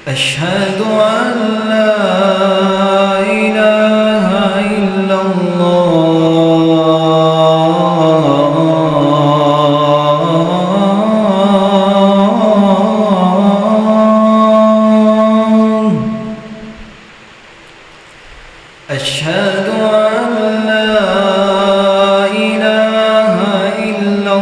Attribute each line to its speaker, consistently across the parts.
Speaker 1: أشهد أن لا إله إلا الله أشهد أن لا إله إلا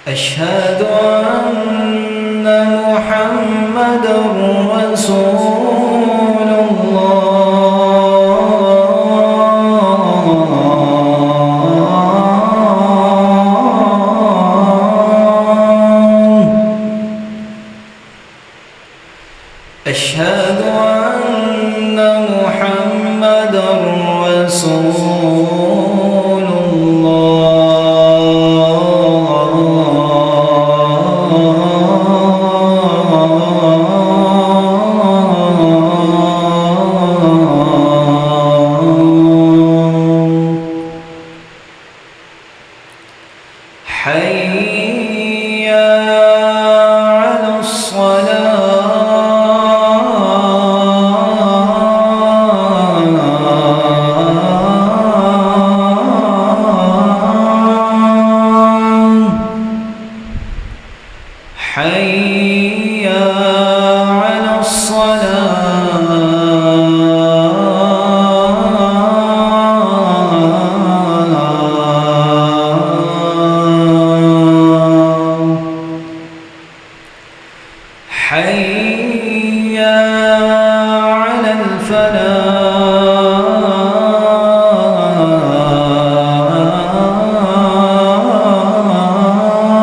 Speaker 1: أشهد أن محمدًا رسول الله أشهد أن محمدًا رسول حي على الصلاة حي على حي على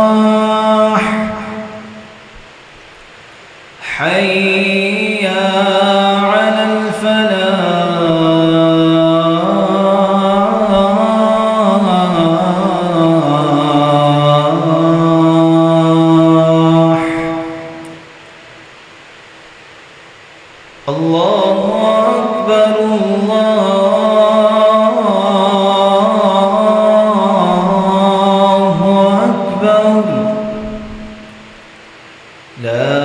Speaker 1: الفلاح حي على الفلاح الله أكبر الله أكبر لا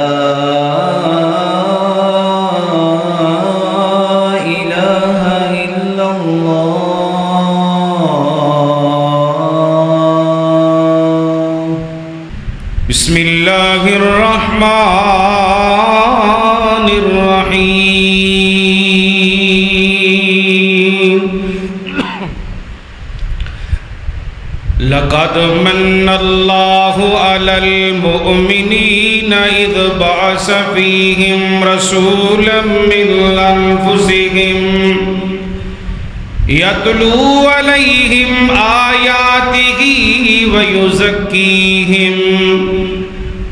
Speaker 1: إله إلا الله
Speaker 2: بسم الله الرحمن الرحيم لقد من الله على المؤمنين إذ بعث فيهم رسولا من أنفسهم يتلو عليهم آياته ويزكيهم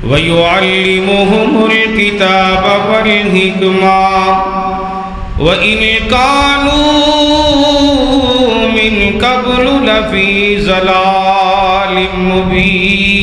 Speaker 2: ويعلمهم الكتاب والحكمة وإن كانوا من قبل لفي ضلال مبين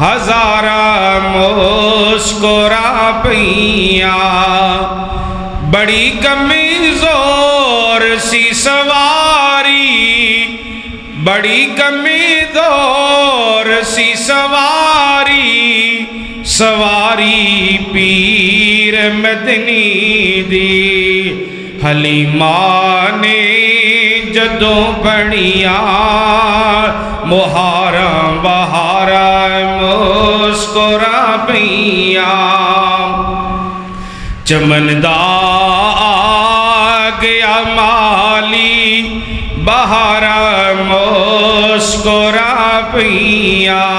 Speaker 2: ہزارہ مسکرا پئیاں بڑی کمزور سی سواری بڑی کمزور سی سواری سواری پیر مدنی دی حلیمہ نے جدوں بڑیاں محرم بہارا مسکرا پئیاں چمن دا آ گیا مالی بہارا مسکرا پئیاں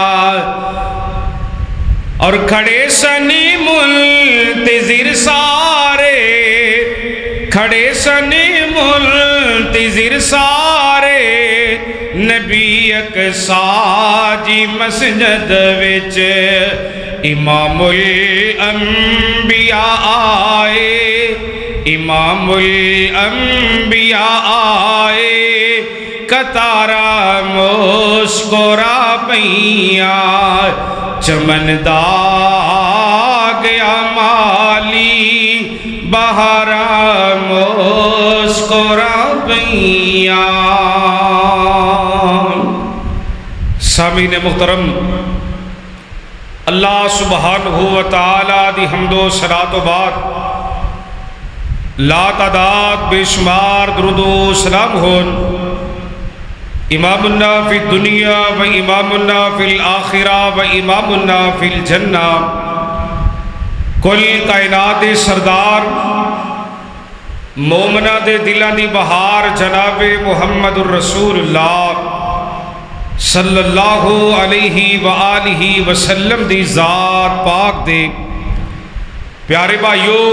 Speaker 2: اور کھڑے سنی منتظر سارے کھڑے سنی منتظر سارے نبی اقصیٰ جی مسجد وچ امام الانبیاء آئے امام الانبیاء آئے کتارا مسکرا پئیاں چمن دا گیا مالی بہارا مسکرا پئیاں سامعین محترم اللہ سبحانہ و تعالی دی حمد و صلاۃ و بعد لا تعداد بے شمار درود و سلام ہون امامنا فی الدنیا و امامنا فی الآخرہ و امامنا فی الجنہ کل کائنات سردار مومنہ دے دلان دی بہار جناب محمد الرسول اللہ صلی اللہ علیہ وآلہ وسلم دی ذات پاک دے پیارے بھائیوں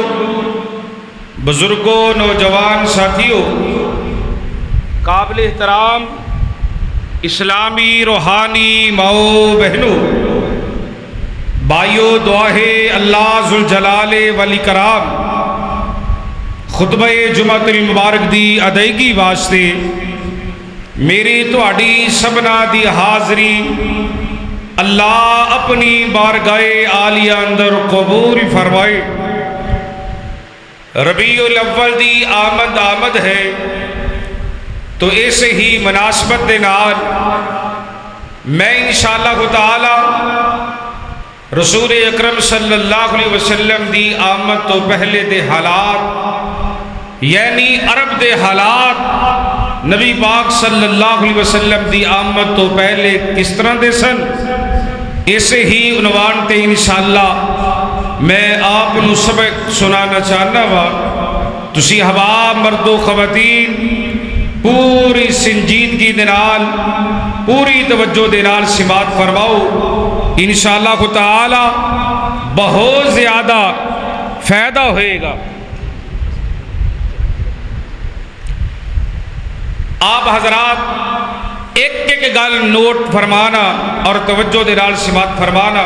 Speaker 2: بزرگوں نوجوان ساتھیوں قابل احترام اسلامی روحانی ماؤں بہنوں بھائیو دعا ہے اللہ ذوالجلال والاکرام خطبہ جمعۃ المبارک دی ادائیگی واسطے میری تہاڈی سبنا دی حاضری اللہ اپنی بارگاہ عالیہ اندر قبول فرمائے ربیع الاول دی آمد ہے تو ایسے ہی مناسبت دے نال میں انشاءاللہ تعالی رسول اکرم صلی اللہ علیہ وسلم دی آمد تو پہلے دے حالات یعنی عرب دے حالات نبی پاک صلی اللہ علیہ وسلم دی آمد تو پہلے کس طرح دے سن ایسے ہی عنوان تے انشاءاللہ میں آپ نو سبق سنانا چاہنا وا تسی احباب مرد و خواتین پوری سنجیدگی دے نال پوری توجہ دے نال سماعت فرماؤ انشاءاللہ تعالی بہت زیادہ فائدہ ہوئے گا۔ آپ حضرات ایک ایک گل نوٹ فرمانا اور توجہ دے نال سماعت فرمانا۔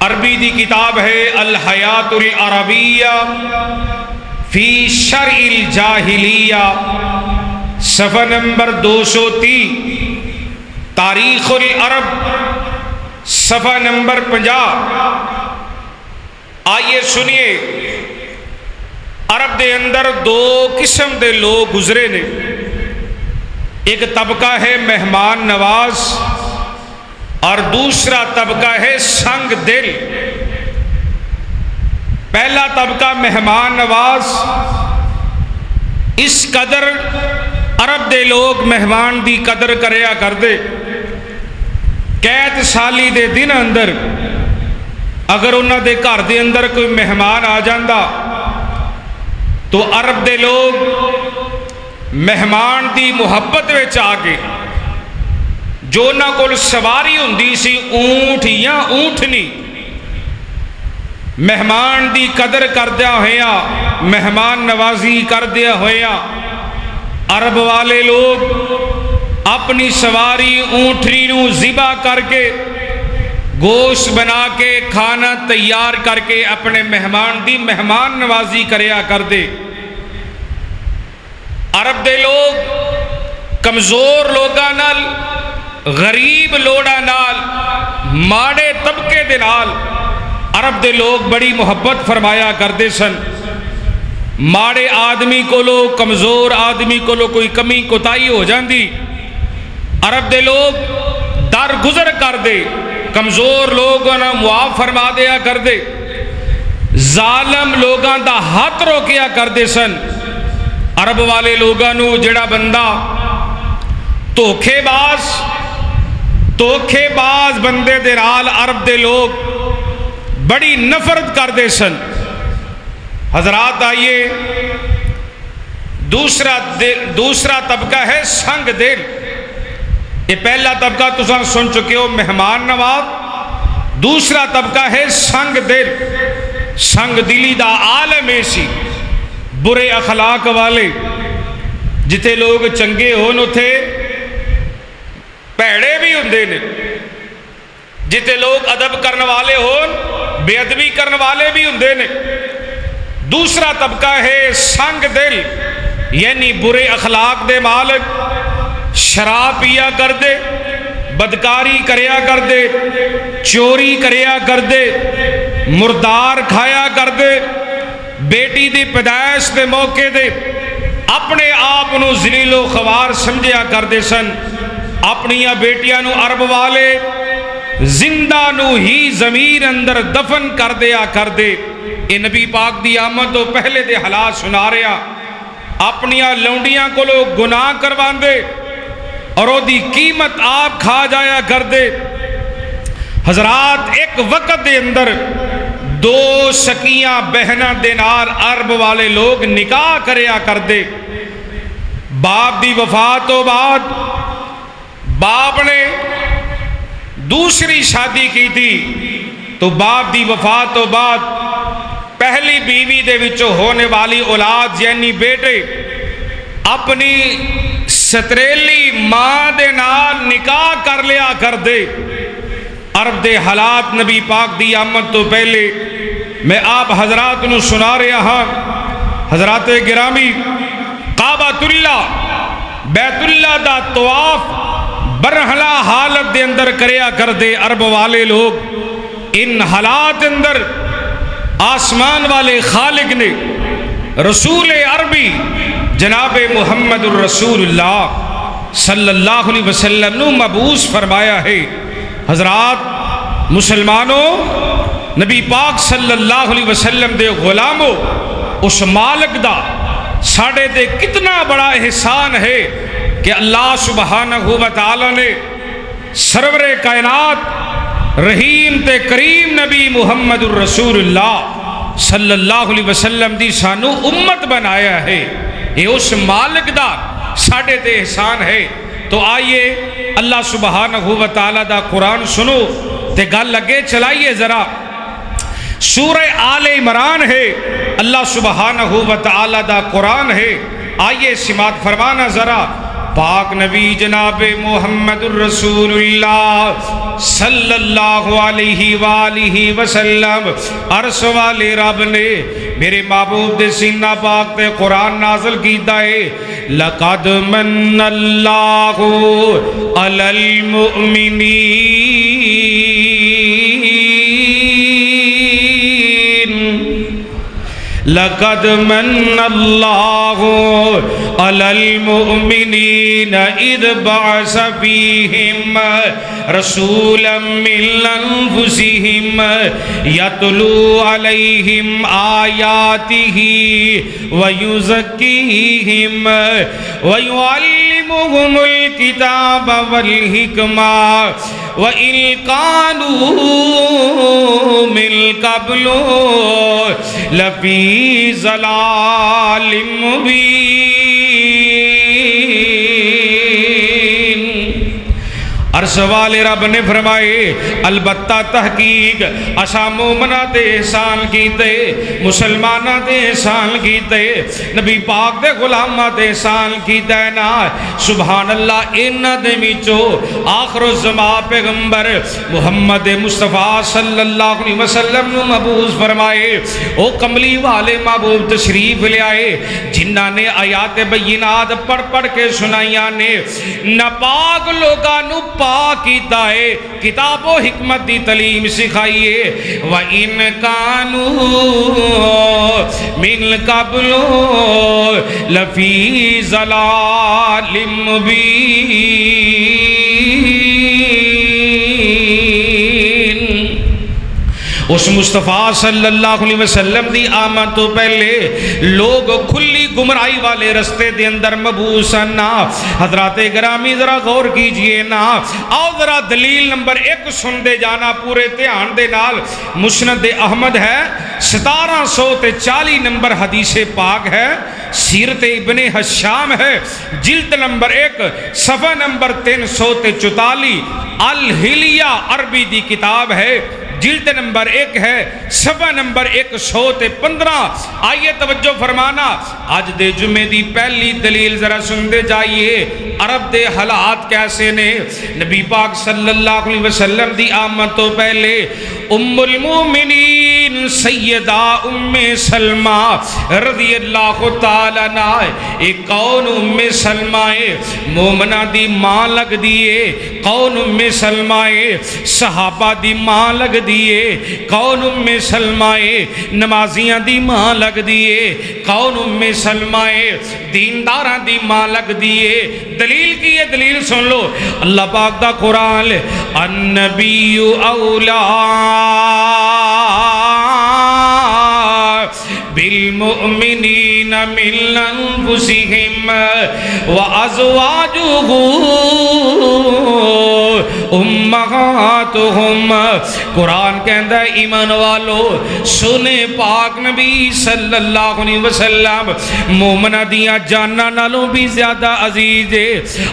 Speaker 2: عربی دی کتاب ہے الحیات العربیہ فی شرع الجاہلیہ صفحہ نمبر 230 تاریخ العرب صفحہ نمبر 50۔ آئیے سنیے عرب دے اندر دو قسم دے لوگ گزرے نے، ایک طبقہ ہے مہمان نواز اور دوسرا طبقہ ہے سنگ دل۔ پہلا طبقہ مہمان نواز، اس قدر عرب دے لوگ مہمان دی قدر کریا کر دے، قید سالی دے دن اندر اگر انہاں دے گھر دے اندر کوئی مہمان آ جاندا تو عرب دے لوگ مہمان دی محبت وچ آ کے جو انہاں کول سواری ہوندی سی اونٹ یا اونٹنی، مہمان دی قدر کردیا ہویا مہمان نوازی کردیا ہویا عرب والے لوگ اپنی سواری اونٹنی نو ذبح کر کے گوشت بنا کے کھانا تیار کر کے اپنے مہمان دی مہمان نوازی کریا کر دے۔ عرب دے لوگ کمزور لوگاں نال غریب لوڑا نال ماڑے طبقے دے نال عرب دے لوگ بڑی محبت فرمایا کرتے سن. ماڑے آدمی کولو کمزور آدمی کولو کوئی کمی کوتاہی ہو جاندی عرب دے لوگ در گزر کر دے, کمزور لوگوں نے معاف فرما دیا کر دے, ظالم لوگاں دا ہاتھ روکیا کردے سن. عرب والے لوگاں نو جڑا بندہ دھوکھے باز بندے دے نال عرب دے لوگ بڑی نفرت کردے سن. حضرات آئیے دوسرا طبقہ ہے سنگ دل. یہ پہلا طبقہ تساں سن چکے ہو مہمان نواز, دوسرا طبقہ ہے سنگ دل. سنگ دلی دا عالم ایسی برے اخلاق والے, جتے لوگ چنگے ہون اتھے پیڑے بھی ہوندے نے, جتے لوگ ادب کرنے والے ہون بے ادبی کرنے والے بھی ہوندے نے. دوسرا طبقہ ہے سنگ دل, یعنی برے اخلاق دے مالک, شراب پیا کر دے, بدکاری کریا کر دے, چوری کریا کر دے, مردار کھایا کر دے, بیٹی دی پیدائش دے موقع دے اپنے آپ نو ذلیل و خوار سمجھیا کر دے سن. اپنیاں بیٹیاں نو عرب والے زندہ نو ہی زمین اندر دفن کر دیا کر دے. اے نبی پاک دی آمد تو پہلے دے حالات سنا رہا. اپنیاں لونڈیاں کو لوگ گناہ کروان دے اور او دی قیمت آپ کھا جایا کر دے. حضرات ایک وقت دے اندر دو سکیاں بہناں دے نال عرب والے لوگ نکاح کریا کر دے. باپ دی وفات تو بعد باپ نے دوسری شادی کی تھی, تو باپ دی وفات تو بعد پہلی بیوی دے وچوں ہونے والی اولاد یعنی بیٹے اپنی ستریلی ماں دے نال نکاح کر لیا کر دے. عرب دے حالات نبی پاک دی آمد تو پہلے میں آپ حضرات نو سنا رہا ہاں. حضرات گرامی, کعبۃ اللہ بیت اللہ دا طواف برہلا حالت دے اندر کریا کر دے عرب والے لوگ. ان حالات اندر آسمان والے خالق نے رسول عربی جناب محمد الرسول اللہ صلی اللہ علیہ وسلم نو مبعوث فرمایا ہے. حضرات مسلمانوں, نبی پاک صلی اللہ علیہ وسلم دے غلاموں, اس مالک دا ساڑھے دے کتنا بڑا احسان ہے کہ اللہ سبحانہ و تعالی نے سرور کائنات رحیم تے کریم نبی محمد الرسول اللہ صلی اللہ علیہ وسلم دی سانو امت بنایا ہے. یہ اس مالک دا ساڑھے تے احسان ہے. تو آئیے اللہ سبحانہ و تعالی دا قرآن سنو تے گل لگے چلائیے ذرا. سورہ آل عمران ہے, اللہ سبحانہ و تعالی دا قرآن ہے. آئیے سماعت فرمانا ذرا. پاک نبی جناب محمد الرسول اللہ صلی اللہ علیہ وآلہ وسلم عرش والے رب نے میرے محبوب دے سینہ پاک تے قرآن نازل کیتا ہے. لقد من اللہ علی المؤمنین لقد من اللہ علی المؤمنین اذ بعث فیہم رسولا من انفسہم یتلو علیہم آیاتہ ویزکیہم ویعلمہم الکتاب والحکمہ وَإِن قَالُوا مِن قَبْلُ لَفِي ضَلَالٍ مُبِينٍ. ارش والے رب نے فرمائے البتہ تحقیق اسا مومنہ دے احسان کیتے مسلمانہ دے احسان کیتے نبی پاک دے غلامہ دے احسان کیتے نا سبحان اللہ انہ دے میچو آخر الزمان پیغمبر محمد مصطفیٰ صلی اللہ علیہ وسلم نو مبعوث فرمائے او کملی والے محبوب تشریف لے آئے جنہ نے آیات بینات پڑھ پڑھ کے سنائیاں نے ناپاک لوگاں نو پاک کیتا ہے کتاب و حکمت دی تعلیم سکھائیے وَإِن كَانُوا مِن قَبْلُ لَفِي ضَلَالٍ مُبِينٍ اس مصطفیٰ صلی اللہ علیہ وسلم دی آمد تو پہلے لوگ کھلی گمراہی والے رستے دے اندر مبعوث نا حضرات گرامی ذرا غور کیجئے نا آؤ ذرا دلیل نمبر 1 سن دے جانا پورے دھیان دے نال مسند احمد ہے 1740 نمبر حدیث پاک ہے سیرت ابن حشام ہے جلد نمبر 1 صفحہ نمبر 344 الحلیہ عربی دی کتاب ہے جلد نمبر 1 ہے صفحہ نمبر 115 آئیے توجہ فرمانا آج دے جمعے دی پہلی دلیل ذرا سن دے جائیے عرب دے حالات کیسے نے نبی پاک صلی اللہ علیہ وسلم دی آمد تو پہلے ام المومنین سیدہ ام سلمہ رضی اللہ تعالیٰ عنہ ایک کون ام سلمہ مومنہ دی ماں لگ دیئے کون ام سلمہ صحابہ دی ماں لگ دیئے کون ام سلمہ نمازیاں دی ماں لگ دیئے کون ام سلمہ دینداراں دی ماں لگ دیئے دلیل کی یہ دلیل سن لو اللہ پاک دا قرآن النبی اولا بالمؤمنین من انفسہم وازواجہ امہاتہم قرآن کہندہ ہے ایمان والو سنے پاک نبی صلی اللہ علیہ وسلم مومنہ دیاں جاننا نالوں بھی زیادہ عزیز ہے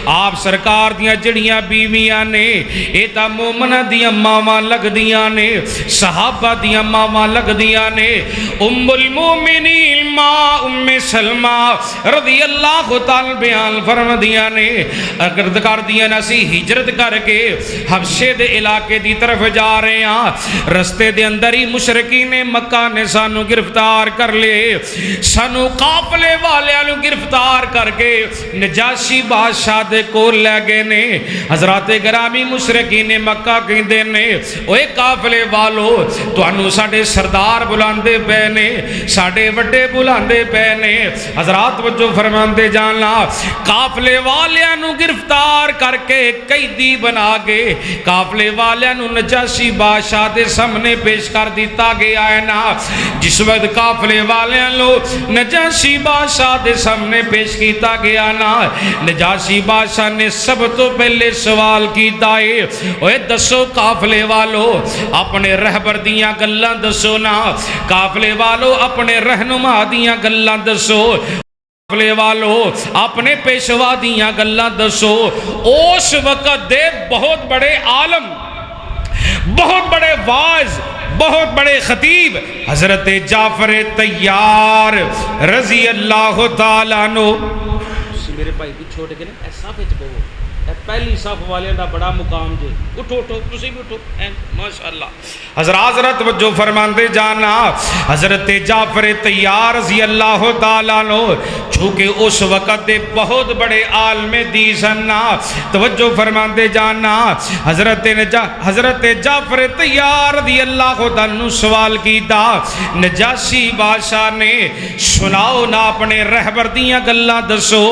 Speaker 2: آپ سرکار دیاں جڑیاں بیویاں نے ایتا مومنہ دیاں ماما لگ دیاں نے صحابہ دیاں ماما لگ دیاں نے ام المومنین ماں ام سلمہ رضی اللہ تعالی بیان فرم دیاں نے اگر کر دیاں نسی ہجرت کر کے حبشے دے علاقے دی طرف جا رہے ہیں رستے دے اندر ہی مشرکین مکہ نے سانو گرفتار کر لے سانو قافلے والے گرفتار کر کے نجاشی بادشاہ دے کو لے گئے نے حضرات گرامی مشرکین مکہ کہندے نے اوے قافلے والو تانوں ساڈے سردار بلاندے پے نے ساڈے وڈے بلاندے پے نے حضرات وجہ فرماندے جانا قافلے والیاں نو گرفتار کر کے قیدی بنا کے قافلے والیاں نو نجاشی بادشاہ دے سامنے پیش کر دیتا گیا ہے نا جس وقت قافلے والیاں نو نجاشی بادشاہ دے سامنے پیش کیتا گیا نا نجاشی بادشاہ نے سب تو پہلے سوال کیتا ہے اوے دسو قافلے والو اپنے رہبر دیاں گلاں دسو نا قافلے والو اپنے رہنما دیاں گلاں دسو قافلے والو اپنے پیشوا دیاں گلاں دسو اس وقت دے بہت بڑے عالم بہت بڑے واعظ بہت بڑے خطیب حضرت جعفر طیار رضی اللہ تعالیٰ عنہ میرے بھائی کو چھوڑ کے نا ایسا پچ بہو پہلی صف والے دا بڑا مقام جے اٹھو اٹھو تسی بھی اٹھو ماشاءاللہ حضرات وجہ فرماندے جانا حضرت جعفر طیار رضی اللہ تعالیٰ عنہ چونکہ اس وقت دے بہت بڑے عالم دیسنا توجہ فرماندے جانا حضرت جعفر طیار رضی اللہ تعالیٰ عنہ سوال کیتا نجاشی بادشاہ نے سناؤ نا اپنے رہبر دیاں گلاں دسو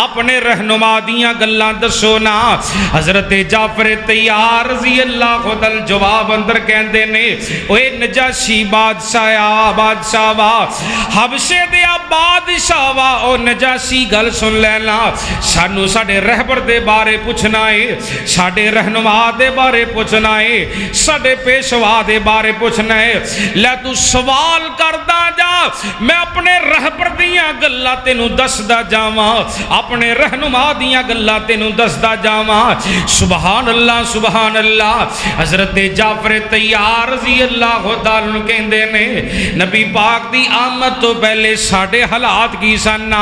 Speaker 2: اپنے رہنما دیاں گلاں دسو نا حضرت جعفر طیار رضی اللہ تعالیٰ جواب اندر کہندے نے اوے نجاشی بادشاہ وا حبشے دے بادشاہ وا او نجاشی گل سن لینا سانو ساڈے رہبر دے بارے پوچھنا ہے ساڈے رہنما دے بارے پوچھنا ہے ساڈے پیشوا دے بارے پوچھنا ہے لے تو سوال کردا جا میں اپنے رہبر دیاں گلاں تینوں دسدا جاواں اپنے رہنما دیاں گلاں تینوں دسدا جاواں سبحان اللہ حضرت جعفر طیار رضی اللہ تعالیٰ عنہ کہندے نے نبی پاک دی آمد تو پہلے ساڈے حالات کی سن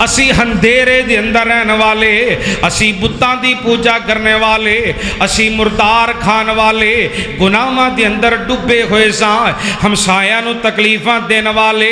Speaker 2: اسی ہندیرے دے اندر رہنے والے اسی بتاں دی پوجا کرنے والے اسی مردار کھان والے گناہاں دے اندر ڈبے ہوئے ساں ہمسایاں نو تکلیفاں دینے والے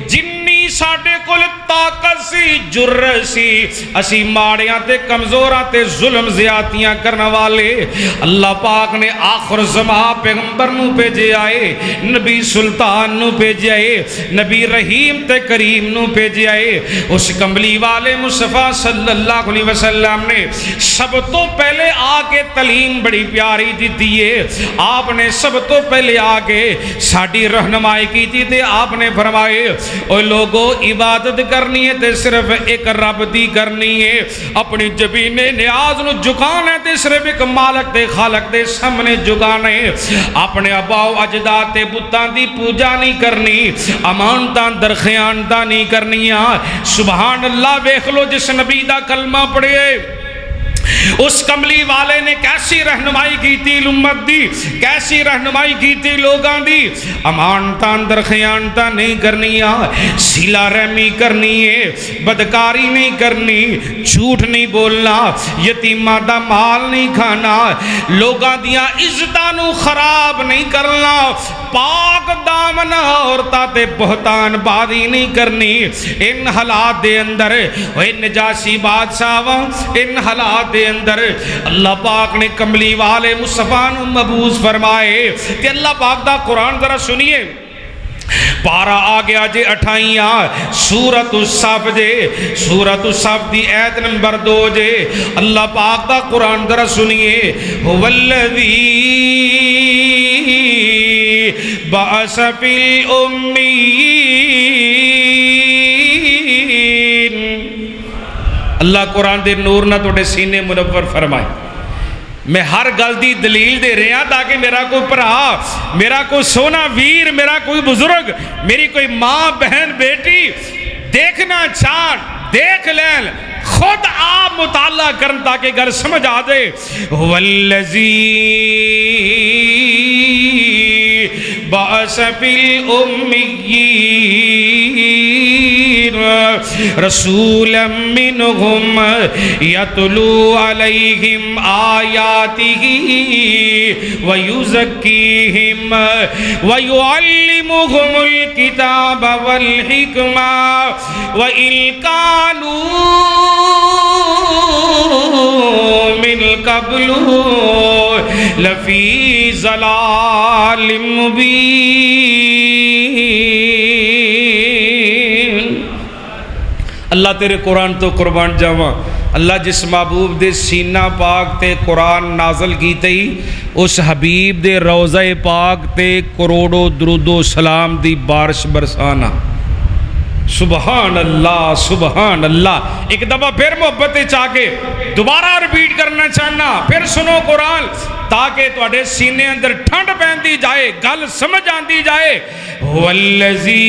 Speaker 2: جنی ساڈے کول طاقت سی جرت سی اسی ماڑیاں تے کمزوراں تے ظلم زیادتیاں کرنے والے اللہ پاک نے آخر زمان پیغمبر نو بھیجے آئے نبی سلطان نو بھیجے آئے نبی رحیم تے کریم نو بھیجے آئے اس کمبلی والے مصطفیٰ صلی اللہ علیہ وسلم نے سب تو پہلے آگے تعلیم بڑی پیاری دیتی ہے آپ نے سب تو پہلے آگے ساڑی رہنمائی کی تھی تے آپ نے فرمائے اوہ لوگوں عبادت کرنی ہے تے صرف ایک رب دی کرنی ہے اپنی جبین نیاز نو جھکانا ہے تے صرف ایک مالک تے خالق دے سامنے جھکانا ہے اپنے اباؤ اجداد تے بتاں دی پوجا نہیں کرنی امانتاں درخیانتاں نہیں کرنی سبحان اللہ دیکھ لو جس نبی دا کلمہ پڑھے اس کملی والے نے کیسی رہنمائی کی تھی امت دی کیسی رہنمائی کی تھی لوگاں دی امانتاں درخیانتاں نہیں کرنی صلہ رحمی کرنی ہے بدکاری نہیں کرنی جھوٹ نہیں بولنا یتیماں دا مال نہیں کھانا لوگاں دیاں عزتاں نو خراب نہیں کرنا پاک دامن عورتاں تے بہتان بازی نہیں کرنی ان حالات دے اندر نجاشی بادشاہ ان حالات دے اندر اللہ پاک نے کملی والے مصطفیٰ نو مبعوث فرمائے کہ اللہ پاک دا قرآن ذرا سنیے پارا آگیا جے 28 سورۃ الصف جے سورۃ الصف دی آیت نمبر 2 جے اللہ پاک دا قرآن ذرا سنیے هو الذی بعث فی الامین اللہ قرآن دے نور نہ توڑے سینے منور فرمائے میں ہر گل دی دلیل دے رہا تاکہ میرا کوئی پرا میرا کوئی سونا ویر میرا کوئی بزرگ میری کوئی ماں بہن بیٹی دیکھنا چاہن دیکھ لین خود آپ مطالعہ کرن تاکہ گھر سمجھ آ دے والذی بعث فی الامیین رسولا منہم یتلو علیہم آیاتہ ویزکیہم ویعلمہم الکتاب والحکمہ وَإِن كَانُوا مِن قَبْلُ لَفِي ضَلَالٍ مُبِينٍ اللہ تیرے قرآن تو قربان جاواں اللہ جس محبوب دے سینہ پاک تے قرآن نازل کی تی اس حبیب دے روضہ پاک تے کروڑوں درود و سلام دی بارش برسانا سبحان اللہ ایک دفعہ پھر محبت چاہ کے دوبارہ ریپیٹ کرنا چاہنا پھر سنو قرآن تاکہ تواڈے سینے اندر ٹھنڈ پہندی جائے گل سمجھ آندی جائے والذی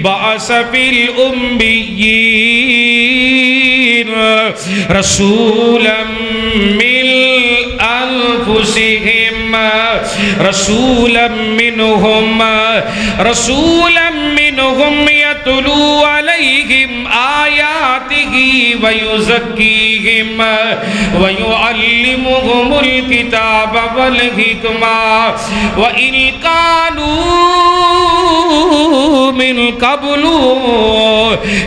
Speaker 2: بعث فی الامیین رسولا من انفسہم رسولا منہم یتلو علیہم آیاتہ ویزکیہم ویعلمہم الکتاب والحکمہ وَإِن كَانُوا من قبل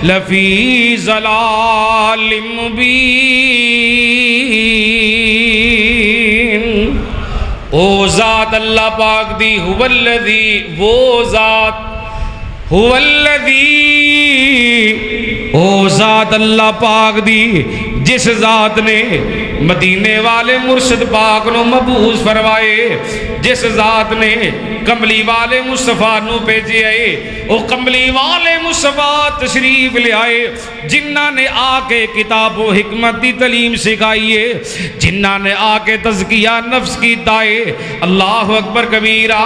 Speaker 2: لفی ضلال مبین او ذات اللہ پاک دی هو الذی وہ ذات هو الذی او ذات اللہ پاک دی جس ذات نے مدینے والے مرشد پاک نو مبعوث فرمائے جس ذات نے کملی والے مصطفیٰ نو بھیجے آئے او کملی والے مصطفیٰ تشریف لے آئے جنہاں نے آ کے کتاب و حکمت دی تعلیم سکھائیے جنہاں نے آ کے تزکیہ نفس کی دائے اللہ اکبر کبیرہ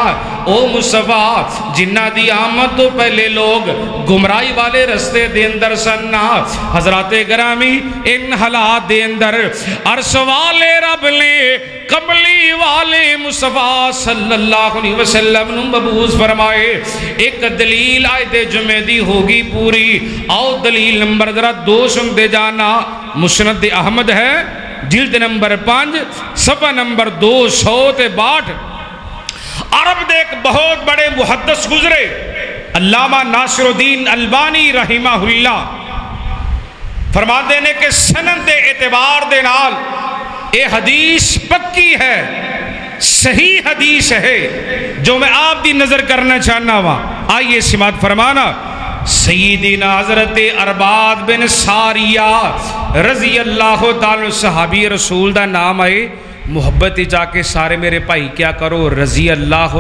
Speaker 2: او مصطفیٰ جنہاں دی آمد تو پہلے لوگ گمراہی والے رستے دے اندر سننا حضرات گرامی ان حالات دے اندر عرش والے رب نے کملی والے مصطفیٰ صلی اللہ علیہ وسلم نے مبعوث فرمائے ایک دلیل آیت جمعہ دی ہوگی پوری آؤ دلیل نمبر ذرا 2 سنتے جانا مسند احمد ہے جلد نمبر 5 صفحہ نمبر 262 عرب دے ایک بہت بڑے محدث گزرے علامہ ناصر الدین البانی رحمہ اللہ فرما دینے کہ سند اعتبار دے نال اے حدیث پکی ہے صحیح حدیث ہے جو میں آپ دی نظر کرنا چاہنا ہوا آئیے سماعت فرمانا سیدنا حضرت ارباد بن ساریہ رضی اللہ تعالی صحابی رسول دا نام آئے محبت جا کے سارے میرے بھائی کیا کرو رضی اللہ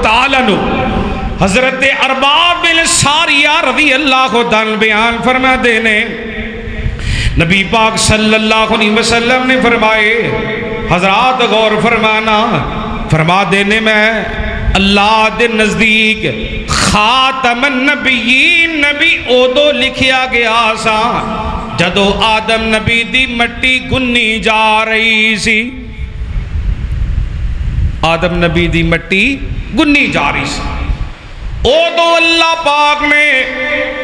Speaker 2: تعالی نو حضرت ارباب بن ساریہ رضی اللہ تعالی بیان فرما دینے نبی پاک صلی اللہ علیہ وسلم نے فرمائے حضرات غور فرمانا فرما دینے میں اللہ دے نزدیک خاتم النبیین نبی اودو لکھیا گیا سا جدو آدم نبی دی مٹی گنی جا رہی سی آدم نبی دی مٹی گنی جا رہی سی او تو اللہ پاک نے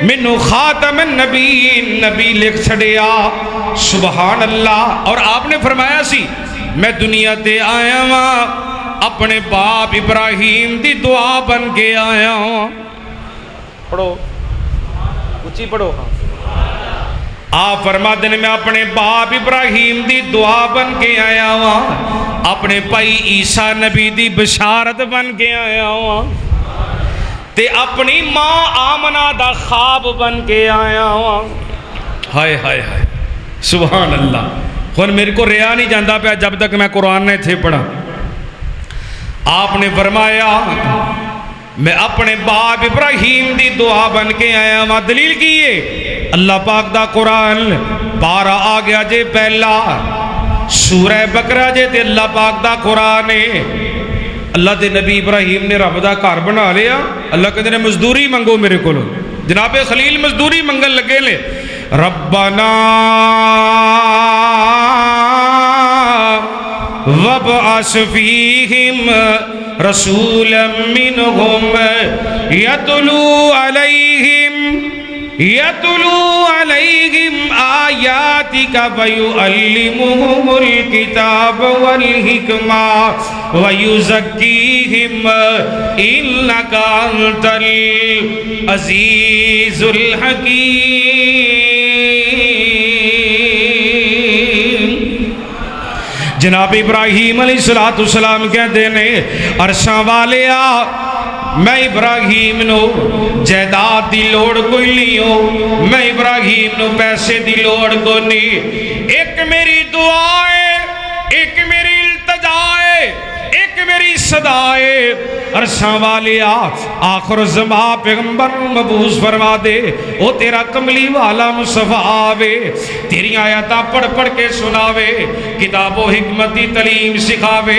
Speaker 2: منو خاتم النبیین نبی لکھ چھڑیا سبحان اللہ اور آپ نے فرمایا سی میں دنیا تے آیا ہاں اپنے باپ ابراہیم دی دعا بن کے آیا ہوں پڑھو اچھی پڑھو آپ فرما دینے میں اپنے باپ ابراہیم دی دعا بن کے آیا ہوں اپنے بھائی عیسیٰ نبی دی بشارت بن کے آیا ہوں تے اپنی ماں آمنہ دا خواب بن کے آیا ہوں ہائے ہائے ہائے سبحان اللہ خون میرے کو ریا نہیں جاندہ پہ جب تک میں قرآن نے تھے پڑھا آپ نے فرمایا میں اپنے باپ ابراہیم دی دعا بن کے آیا ہوں دلیل کیے اللہ پاک دا قرآن پارا آ گیا جے پہلا سورہ بقرہ جے تے اللہ پاک دا قرآن اللہ دے نبی ابراہیم نے رب دا گھر بنا لیا اللہ کہتے ہیں مزدوری منگو میرے کو جناب خلیل مزدوری منگل لگے لے ربنا وابعث فیہم رسولا منہم یتلو علیہم آیاتک ویعلمہم الکتاب والحکمہ ویزکیہم انکا انت العزیز الحکیم جناب ابراہیم علیہ السلام کہتے ہیں عرشاں والیا میں ابراہیم نو جائیداد دی لوڑ کوئی نہیں ہو میں ابراہیم نو پیسے دی لوڑ کو نہیں ایک میری دعا ہے ایک میری التجا ہے ایک میری صدا ہے عرشاں والیا آخر زمان پیغمبر مبعوث فرما دے او تیرا کملی والا مصطفیٰ آوے تیری آیاتاں پڑھ پڑھ کے سناوے کتاب و حکمت دی تعلیم سکھاوے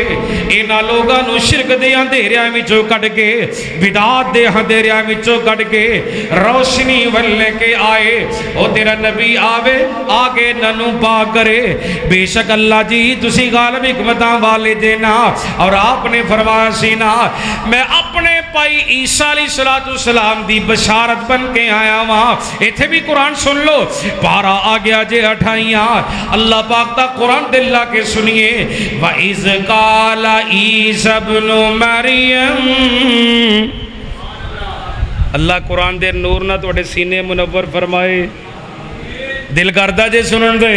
Speaker 2: اینا لوگاں نو شرک دے اندھیریاں وچوں کٹ کے بدعات دے اندھیریاں وچوں کٹ کے روشنی ولے کے آئے او تیرا نبی آوے آگے ننو پاک کرے بے شک اللہ جی تسی غالب حکمتاں والے دینا اور آپ نے فرمایا سینا میں اپنے پائی عیسیٰ علیہ السلام دی بشارت بن کے آیا وہاں ایتھے بھی قرآن سن لو پارا آگیا جے 28 اللہ پاک تا قرآن دلہ کے سنیے وَإِذْ قَالَ عِيسَى ابْنُ مَرْيَمَ اللہ قرآن دے نور نہ توڑے سینے منور فرمائے دل کردہ جے سنن دے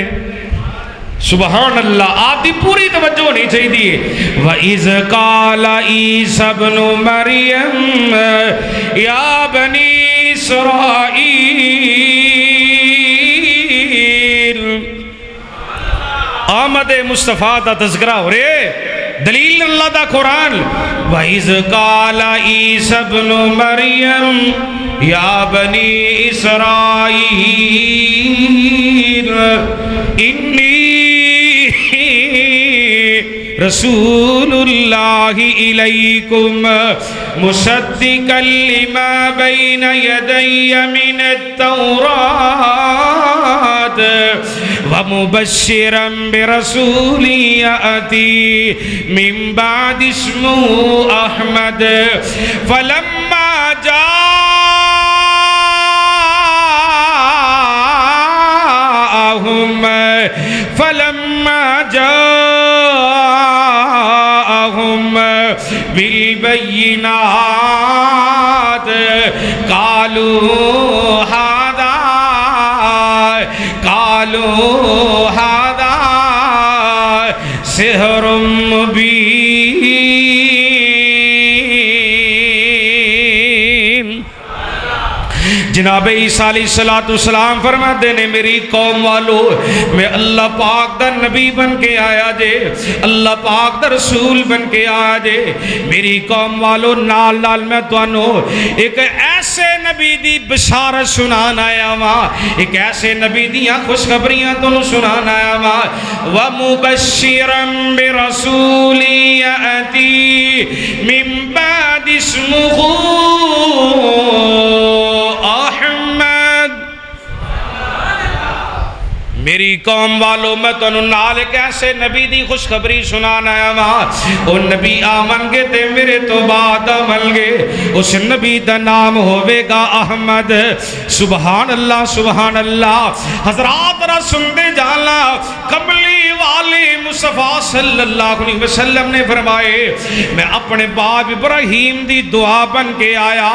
Speaker 2: سبحان اللہ آپ دی پوری توجہ ہونی چاہیے وَإِذْ قَالَ عِيسَى ابْنُ مَرْيَمَ يَا بَنِي إِسْرَائِيلَ آمد مصطفیٰ دا تذکرہ ہو رہے دلیل اللہ دا قرآن وَإِذْ قَالَ عِيسَى ابْنُ مَرْيَمَ يَا بَنِي إِسْرَائِيلَ إِنِّي رسول اللہ الیکم مصدقا لما بین یدی من التوراۃ ومبشرا برسول یأتی من بعد اسمہ احمد فلما جاءہم بالبینات قالوا هذا سحر مبین۔ جناب عیسیٰ علیہ السلام فرماتے نے میری قوم والو میں اللہ پاک دا نبی بن کے آیا جے، اللہ پاک دا رسول بن کے آیا جے۔ میری قوم والو نال نال میں توانو ایک ایسے نبی دی بشارت سنانا آیا ماں، ایک ایسے نبی دیاں خوشخبریاں تنو سنانا آیا ماں وَمُبَشِّرًا بِرَسُولٍ يَأْتِي مِن بَعْدِ اسْمُهُ احمد۔ میری قوم والو میں تو نال ایک ایسے نبی دی خوشخبری سنانا آیا ماں، او نبی آمن گے تے میرے تو بعد آمن گے، اس نبی دا نام ہوئے گا احمد۔ سبحان اللہ سبحان اللہ۔ حضرات را سندے جانا کملی والے مصطفیٰ صلی اللہ علیہ وسلم نے فرمائے میں اپنے باپ ابراہیم دی دعا بن کے آیا،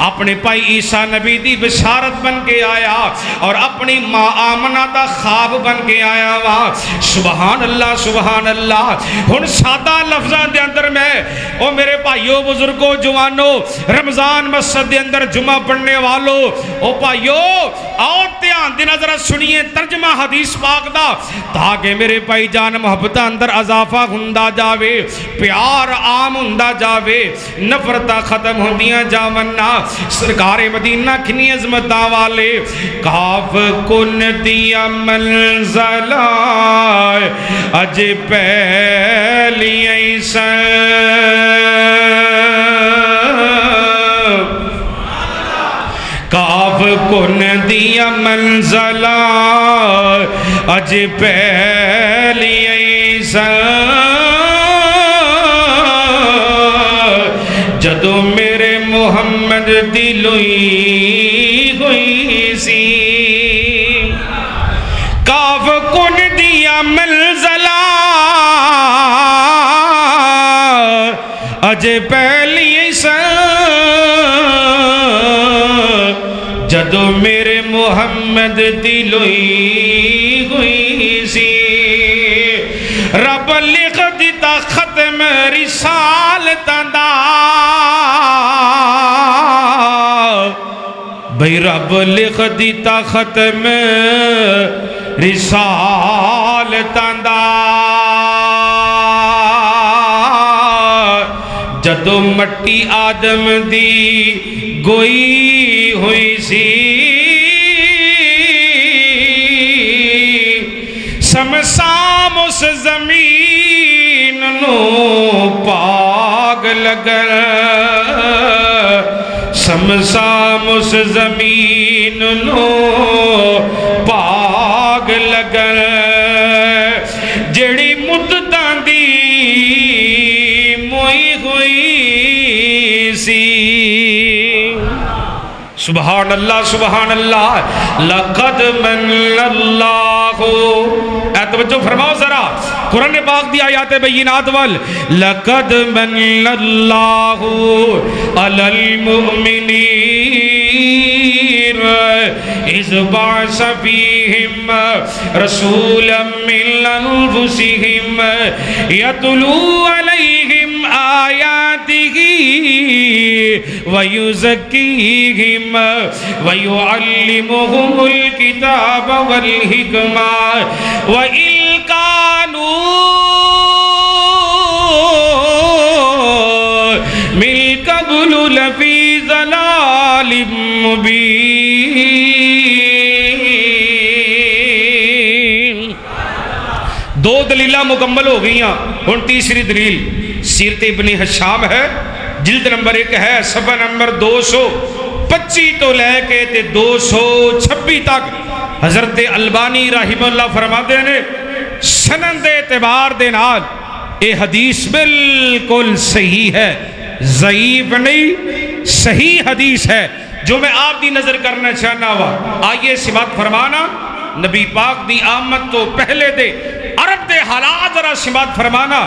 Speaker 2: اپنے پائی عیسیٰ نبی دی بشارت بن کے آیا، اور اپنی ماں آمنہ دا خواب بن کے آیا وہاں۔ سبحان اللہ سبحان اللہ۔ ہن سادہ لفظاں دے اندر میں او میرے بھائیو بزرگو جوانو رمضان مسجد دے اندر جمعہ پڑھنے والو او بھائیو آؤ دھیان دی نظر سنیے ترجمہ حدیث پاک دا تاکہ میرے بھائی جان محبت اندر اضافہ ہندا جاوے، پیار عام ہندا جاوے، نفرتہ ختم ہوندیاں جاونا۔ سرکار مدینہ کھنی عظمتاں والے کاف کن دیا منزلہ اج پہلی ایسا کاف کن دیا منزلہ اج پہلی ایسا جدو میرے محمد دلوئی ہوئی سی کاف کن دیا منزلہ اج پہلی ایسا جدو میرے محمد دلوئی ہوئی سی رب لکھ دیتا ختم رسالتاں دا بھئی رب لکھ دیتا ختم رسالتاں دا جدو مٹی آدم دی گوئی ہوئی سی سمسام اس زمین نو پاگ لگن سمسام اس زمین نو پاگ لگن جڑی مدتاں دی موئی ہوئی سی سبحان اللہ سبحان اللہ لقد من اللہ توجہ فرماؤ ذرا قرآن پاک دی آیات بینات وال لقد من اللہ علی المؤمنین اذ بعث فیہم رسولا من انفسہم یتلو علیہم آیاتہ وَيُزَكِّيهِمْ وَيُعَلِّمُهُمُ الْكِتَابَ وَالْحِكْمَةَ وَإِن كَانُوا دلیلاں مکمل ہو گئی ہیں. ہن تیسری دلیل سیرت ابن ہشام ہے, جلد نمبر 1 ہے, صفحہ نمبر 225 تو لے کے 226 تک. حضرت البانی رحمہ اللہ فرماتے ہیں سند اعتبار دے نال اے حدیث بالکل صحیح ہے, ضعیف نہیں, صحیح حدیث ہے. جو میں آپ دی نظر کرنا چاہنا وا, آئیے سماعت فرمانا. نبی پاک دی آمد تو پہلے دے عرب دے حالات ذرا سماعت فرمانا.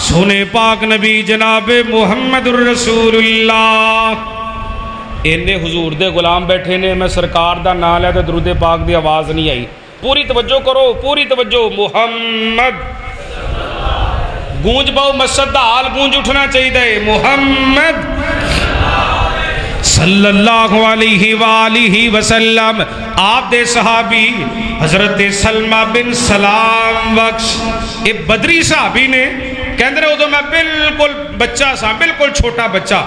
Speaker 2: سونے پاک نبی جناب محمد الرسول اللہ اینے حضور دے غلام بیٹھے نے, میں سرکار دا نام لے تے درود پاک دی آواز نہیں آئی. پوری توجہ کرو, پوری توجہ. محمد گونج باؤ, مسجد دا حال گونج اٹھنا چاہیے. محمد صلی اللہ علیہ وآلہ وسلم. آپ دے صحابی حضرت سلمہ بن سلام بخش اے بدری صحابی نے کہندے نے ادو میں بالکل بچہ سا, بالکل چھوٹا بچہ,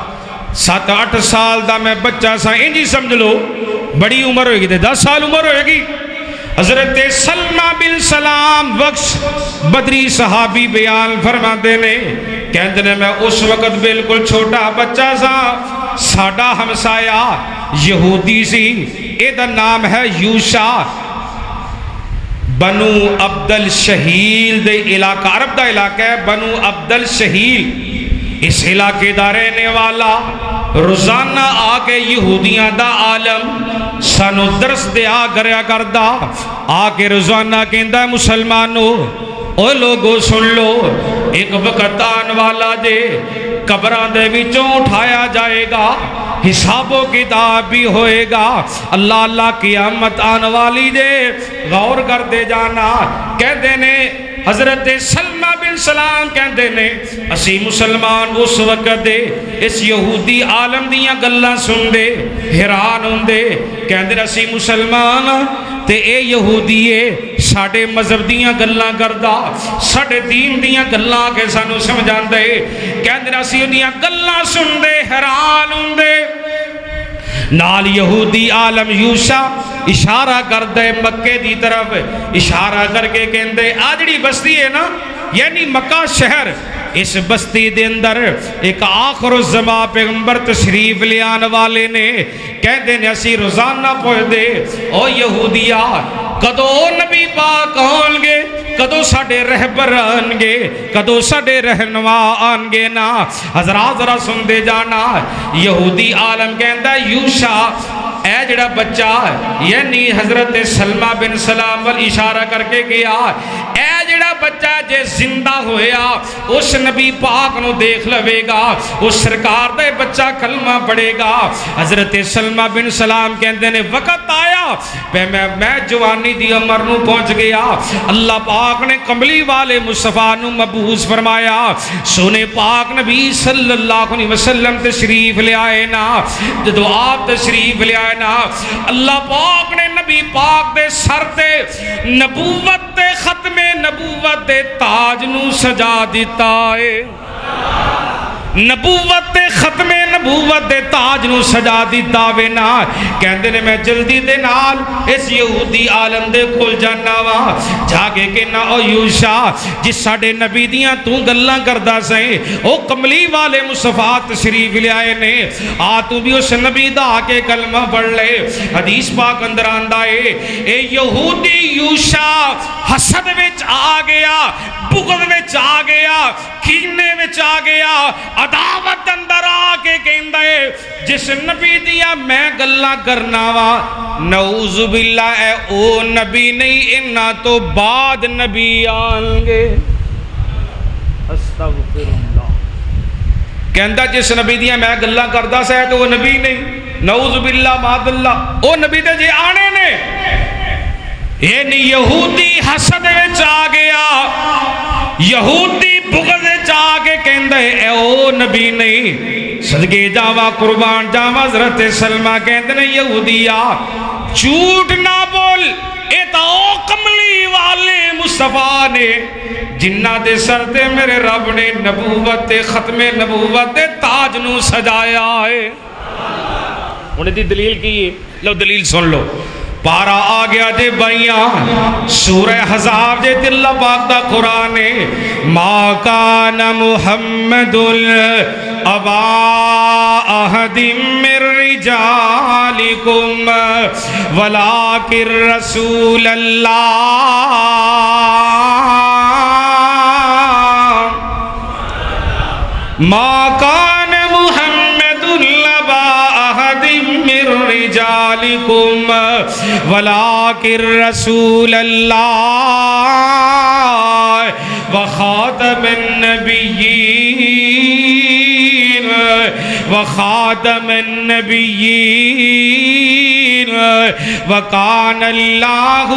Speaker 2: 7-8 سال دا میں بچہ سا, انجی سمجھ لو بڑی عمر ہوئے گی تے 10 سال عمر ہوئے گی. حضرت سلمہ بن سلام بخش بدری صحابی بیان فرماتے نے کہندے نے میں اس وقت بالکل چھوٹا بچہ سا. ساڈا ہمسایا یہودی سی, اے دا نام ہے یوشا, بنو عبد الشہیل دے علاقہ, عرب دا علاقہ ہے بنو عبد الشہیل. اس علاقے دا رہنے والا روزانہ آ کے یہودیاں دا عالم سانو درس دیا کریا کردا. آ کے روزانہ کہندا مسلمانو او لوگو سن لو, ایک وقت آن والا جے, قبراں دے وچوں اٹھایا جائے گا, حساب و کتاب بھی ہوئے گا. اللہ اللہ قیامت آن والی جے, غور کر دے جانا. کہندے نے حضرت سلمہ بن سلام کہندے نے اسی مسلمان اس وقت دے اس یہودی عالم دیاں گلاں سن دے حیران ہوندے. کہندے اسی مسلمان تے اے یہودی اے ساڈے مذہب دیاں گلاں کردا, ساڈے دین دیاں گلاں کے سانو سمجھاندے. کہندے اسی اودیاں گلاں سن دے حیران ہوندے. نال یہودی عالم یوشا اشارہ کر دے مکے دی طرف, اشارہ کر کے کہندے آ جڑی بستی ہے نا, یعنی مکہ شہر, اس بستی دے اندر ایک آخر الزمان پیغمبر تشریف لے آنے والے نے. کہندے نے اسی روزانہ پوچھ دے او یہودیا کدو نبی پاک ہون گے, کدو ساڈے رہبر آن گے, کدو ساڈے رہنما آن گے نا. حضرات ذرا سن دے جانا. یہودی عالم کہندا یوشا اے جڑا بچہ, یعنی حضرت سلمہ بن سلام وال اشارہ کر کے گیا, اے جڑا بچہ جے زندہ ہویا اس نبی پاک نو دیکھ لوے گا, اس سرکار دے بچہ کلمہ پڑھے گا. حضرت سلمہ بن سلام کہندے نے وقت آیا پہ میں جوانی دی عمر نو پہنچ گیا. اللہ پاک نے کملی والے مصطفیٰ نو مبعوث فرمایا. سونے پاک نبی صلی اللہ علیہ وسلم تشریف لے آئے نا, جدو آپ تشریف لے آئے نا, اللہ پاک نے نبی پاک دے سر تے نبوت دے ختم نبوت دے تاج نو سجا دیتا ہے. نبوت دے ختم نبوت دے تاج نو سجا دیتا وے نا. کہندے نے میں جلدی دے نال اس یہودی عالم دے کول جانا وا, جا کے کہنا او یوشا جس ساڈے نبی دیاں تو گلاں کردا سیں او کملی والے مصطفیٰ تشریف لے آئے نے, آ تو بھی اس نبی دا آ کے کلمہ پڑھ لے. حدیث پاک اندر آندا ہے اے یہودی یوشا حسد وچ آ گیا, بغض وچ آ گیا, کینے وچ آ گیا, عداوت اندر آ کے کہندا ہے جس نبی دیا میں گلاں کرنا وا نعوذ باللہ اے او نبی نہیں, انہاں تو بعد نبی آن گے. استغفر اللہ. کہندا جس نبی دیا میں گلاں کردا سا تو وہ نبی نہیں, نعوذ باللہ معاذ اللہ او نبی دے جے آنے نے. یعنی یہودی حسد وچ آ گیا, یہودی بغض وچ آ کے کہندا ہے اے او نبی نہیں. صدقے جاوا قربان جاوا حضرت سلمہ کہندے نے یہودیا جھوٹ نہ بول, اے تا او کملی والے مصطفیٰ نے جنہ دے سر تے میرے رب نے نبوت ختم نبوت تاج نو سجایا ہے. انہیں دی دلیل کی ہے, لو دلیل سن لو. پارا آ گیا جے بائیاں سورہ حزاب جے اللہ پاک دا قرآن ہے ما کان محمد ابا احد من رجالکم ولکن رسول اللہ ما کان محمد ابا احد من رجالکم ولکن رسول اللہ وخاتم النبیین وخاتم النبیین وکان اللہ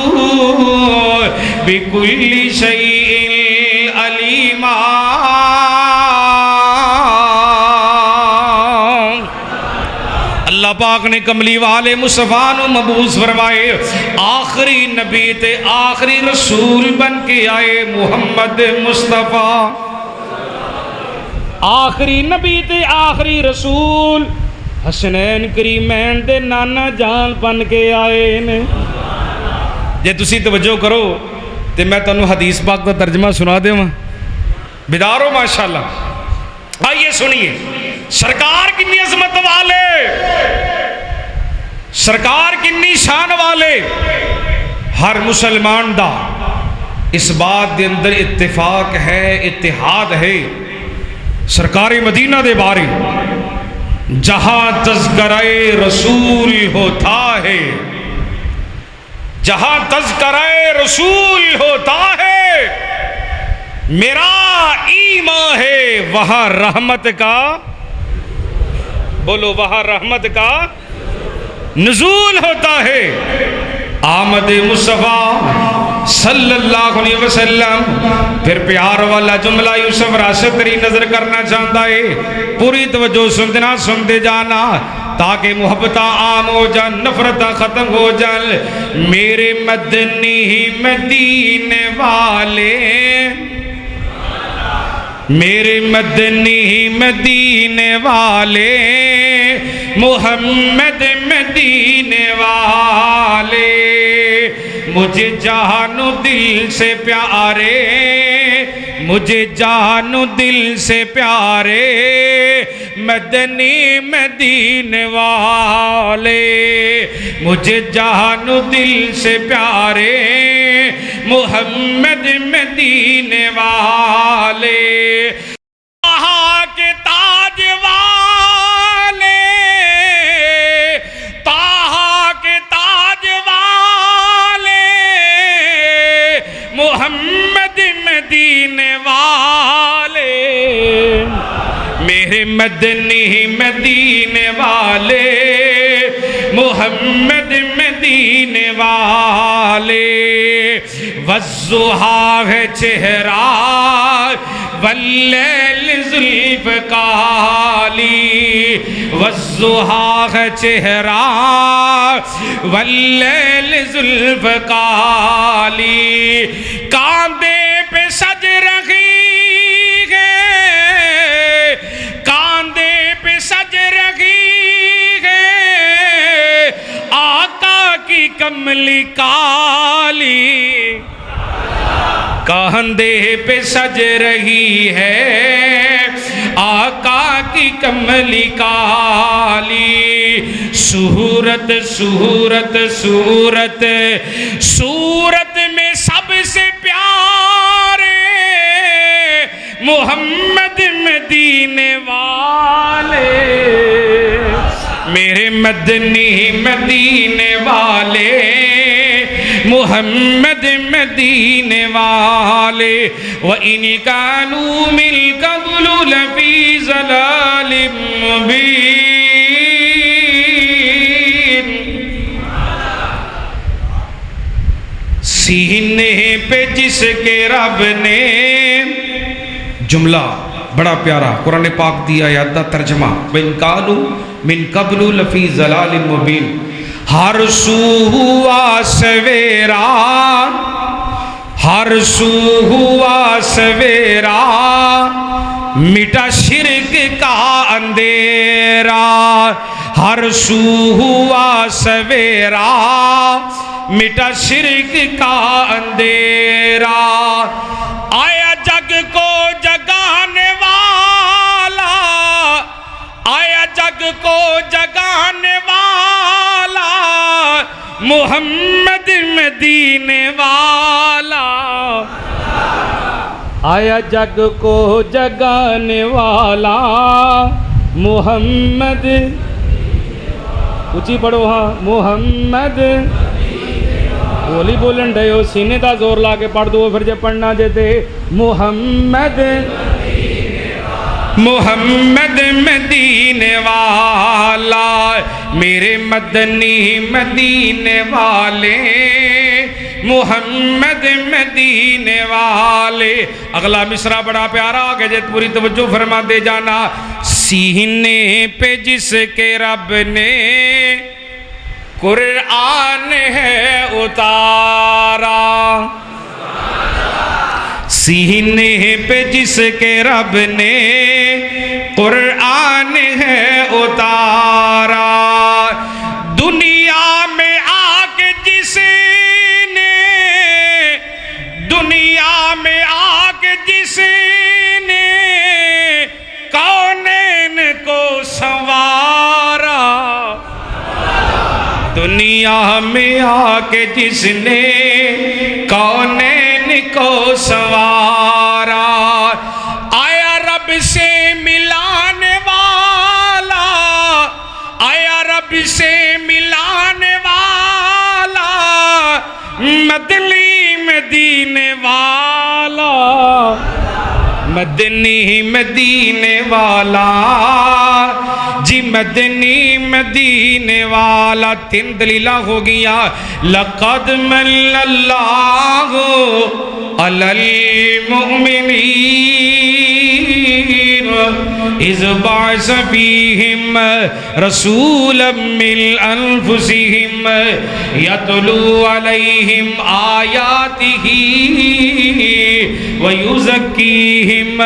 Speaker 2: بکل شیء علیما۔ اللہ پاک نے کملی والے مصطفیٰ نو مبعوث فرمائے آخری نبی تے آخری رسول بن کے آئے محمد مصطفیٰ، آخری نبی تے آخری رسول حسنین کریمین دے نانا جان بن کے آئے نے۔ جے تسی توجہ کرو تے میں تانوں حدیث پاک دا ترجمہ سنا دے ماں بیدارو ماشاءاللہ۔ آئیے سنیے سرکار کتنی عظمت والے، سرکار کتنی شان والے، ہر مسلمان دا اس بات دے اندر اتفاق ہے، اتحاد ہے سرکار مدینہ دے بارے جہاں تذکرہ رسول ہوتا ہے، جہاں تذکرہ رسول ہوتا ہے میرا ایمان ہے وہاں رحمت کا، بولو وہاں رحمت کا نزول ہوتا ہے۔ آمد مصطفیٰ صلی اللہ علیہ وسلم پھر پیار والا جملہ یوسف راشد تری نظر کرنا چاہتا ہے، پوری توجہ سنتے جانا تاکہ محبتاں عام ہو جان، نفرتاں ختم ہو جان۔ میرے مدنی مدینے والے، میرے مدنی مدینے والے، محمد مدینے والے، مجھے جان و دل سے پیارے، مجھے جان و دل سے پیارے، مدنی مدینے والے، مجھے جان و دل سے پیارے، محمد مدینے والے، طہا کے تاج والے، طہا کے تاج والے، محمد مدینے والے، میرے مدنی مدینے والے، محمد مدینے والے، والضحیٰ ہے چہرہ واللیل زلف کالی، والضحیٰ ہے چہرہ واللیل زلف کالی، کاندھے پہ سج رہی ہے، کاندھے پہ سج رہی ہے آقا کی کملی کالی، کاندھے پہ سج رہی ہے آقا کی کملی کالی، صورت صورت صورت صورت میں سب سے پیارے، محمد مدینے والے، میرے مدنی مدینے والے، محمد مدینے والے، وَإِنْ كَانُوا مِنْ قَبْلُ لَفِي ضَلَالٍ مُبِينٍ۔ سینے پہ جس کے رب نے، جملہ بڑا پیارا قرآن پاک دیا آیات دا ترجمہ، وَإِنْ كَانُوا مِنْ قَبْلُ لَفِي ضَلَالٍ مُبِينٍ، ہر سو ہوا سویرا، ہر سو ہوا سویرا، مٹا شرک کا اندھیرا، ہر سو ہوا سویرا مٹا شرک کا اندھیرا آیا جگ کو جگانے والا آیا جگ کو جگانے والا محمد مدینے والا آیا جگ کو جگانے والا محمد اچھی پڑھو ہاں محمد بولی بولن ڈے ہو سینے دا زور لا کے پڑھ دو پھر جب پڑھنا دیتے محمد محمد مدینے والا میرے مدنی مدینے والے محمد مدینے والے اگلا مصرع بڑا پیارا آگے جت پوری توجہ فرما دے جانا سینے پہ جس کے رب نے قرآن ہے اتارا سینے پہ جس کے رب نے قرآن ہے اتارا دنیا میں آ کے جس نے دنیا میں آ کے جس نے کونین کو سنوارا دنیا میں آ کے جس نے کونین کو سنوارا آیا رب سے ملانے والا آیا رب سے ملانے والا مدنی مدینے والا مدنی مدینے والا جی مدنی مدینے والا تین دلیلہ ہو گیا لقد من اللہ علی المؤمنین اذ بعث فیہم رسولا من انفسہم یتلو علیہم آیاتہ ویزکیہم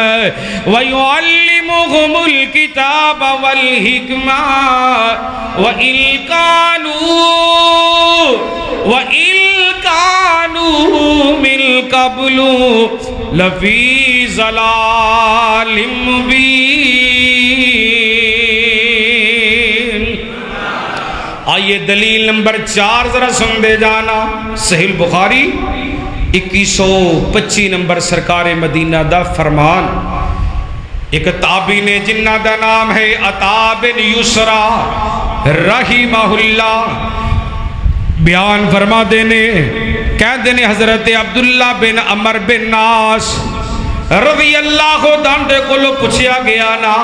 Speaker 2: ویعلمہم الکتاب والحکمہ وَإِن كَانُوا مِن قَبْلُ لَفِي ضَلَالٍ مُبِينٍ آئیے دلیل نمبر 4 ذرا سن دے جانا صحیح البخاری 2125 نمبر سرکار مدینہ دا فرمان ایک تابعی نے جنہ دا نام ہے عطا بن یسرا رحمہ اللہ بیان فرما دینے کہہ دینے حضرت عبداللہ بن عمر بن ناس رضی اللہ عنہ کو لو پوچھیا گیا نا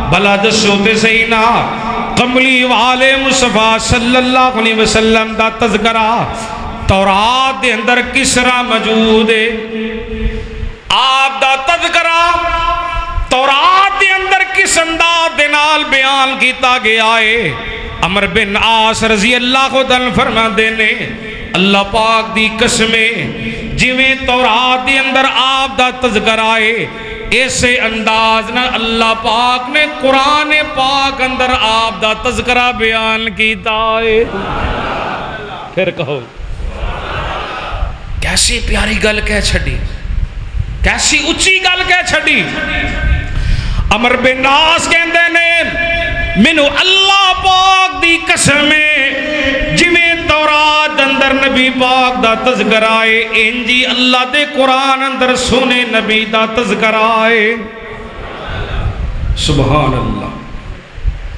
Speaker 2: بھلا دسو تے صحیح نا قملی والے مصطفیٰ صلی اللہ علیہ وسلم دا تذکرہ تورات دے اندر کس طرح موجود ہے آپ دا تذکرہ تورات دے اندر کس انداز دے نال بیان کیتا گیا ہے عمر بن عاص رضی اللہ عنہ فرما دینے اللہ پاک دی قسمیں جویں تورات دے اندر آپ دا تذکرہ ہے ایسے انداز نہ اللہ پاک نے قرآن پاک اندر آپ دا تذکرہ بیان کیتا ہے پھر کہو کیسی پیاری گل کہہ چھڑی کیسی اچھی گل کہہ چھڑی عمر بن عاص کہندے نے مینوں اللہ پاک دی قسم ہے جویں تورات اندر نبی پاک دا تذکرہ ہے انجی اللہ دے قرآن اندر سونے نبی دا تذکرہ ہے سبحان اللہ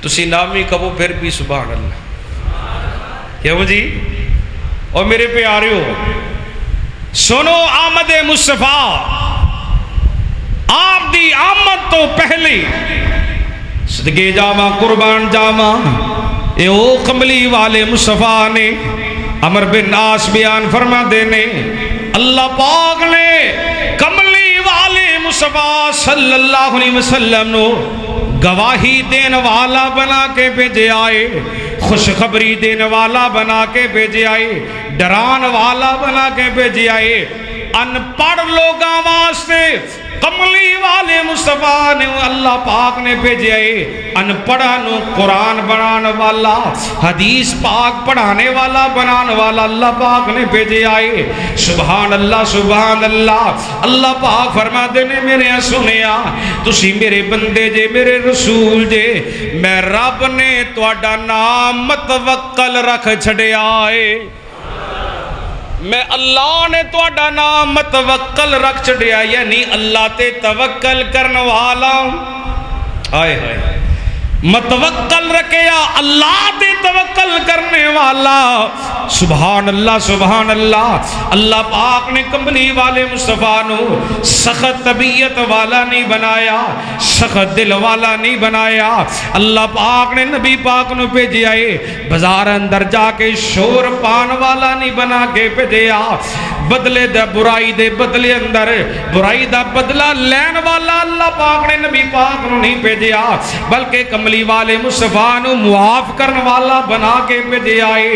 Speaker 2: تسی نامی کبو پھر بھی سبحان اللہ کیوں جی اور میرے پیارے ہو سنو آمد مصطفیٰ آپ دی آمد تو پہلے صدقے جاواں قربان جاواں اے او قملی والے مصطفیٰ نے عمر بن عاص بیان فرما دینے اللہ پاک نے قملی والے مصطفیٰ صلی اللہ علیہ وسلم نو گواہی دین والا بنا کے بھیجے آئے خوشخبری دین والا بنا کے بھیجے آئے ڈران والا بنا کے بھیجے آئے ان پڑھ لوگاں واسطے کملی والے مصطفیٰ نے اللہ پاک نے بھیجے ان پڑھا نو قرآن بنانے والا، حدیث پاک پڑھانے والا بنانے والا اللہ پاک نے بھیجے آئے. سبحان اللہ سبحان اللہ. اللہ پاک فرما دینے میرے سنیا تسی میرے بندے جے میرے رسول جے، میں رب نے تواڈا نام متوکل رکھ چھڑے آئے. میں اللہ نے تواڈا نام متوکل رکھ چھڑیا، یعنی اللہ تے توکل کرنے والا. آئے ہائے متوکل رکھیا اللہ تے توکل کرنے والا. سبحان اللہ سبحان اللہ. اللہ پاک نے کملی والے مصطفیٰ نو سخت طبیعت والا نہیں بنایا، سخت دل والا نہیں بنایا. اللہ پاک نے نبی پاک نو بھیجیا بازار اندر جا کے شور پان والا نہیں بنا کے بھیجیا. بدلے دا برائی دے بدلے اندر برائی دا بدلہ لین والا اللہ پاک نے نبی پاک نو نہیں بھیجیا، بلکہ کملی والے مصطفیٰ نو معاف کرنے والا بنا کے بھیجیا ہے.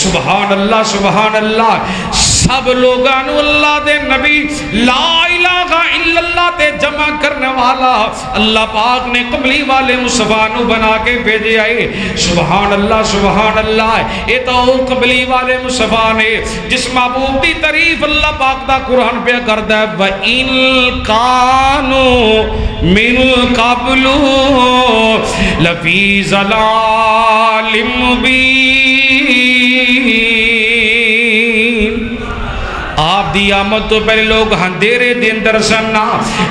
Speaker 2: سبحان اللہ سبحان اللہ. سب لوگاں نو اللہ دے نبی لا الہ الا اللہ تے جمع کرنے والا اللہ پاک نے کملی والے مصطفیٰ نو بنا کے بھیجیا ہے. سبحان اللہ سبحان اللہ. اے تو کملی والے مصطفیٰ نے جس محبوب دی تعریف اللہ پاک دا قرآن پہ کردا ہے. وَإِن كَانُوا مِن قَبْلُ لَفِي ضَلَالٍ مُبِينٍ. آپ دی آمد تو پہلے لوگ اندھیرے دے اندر سننا،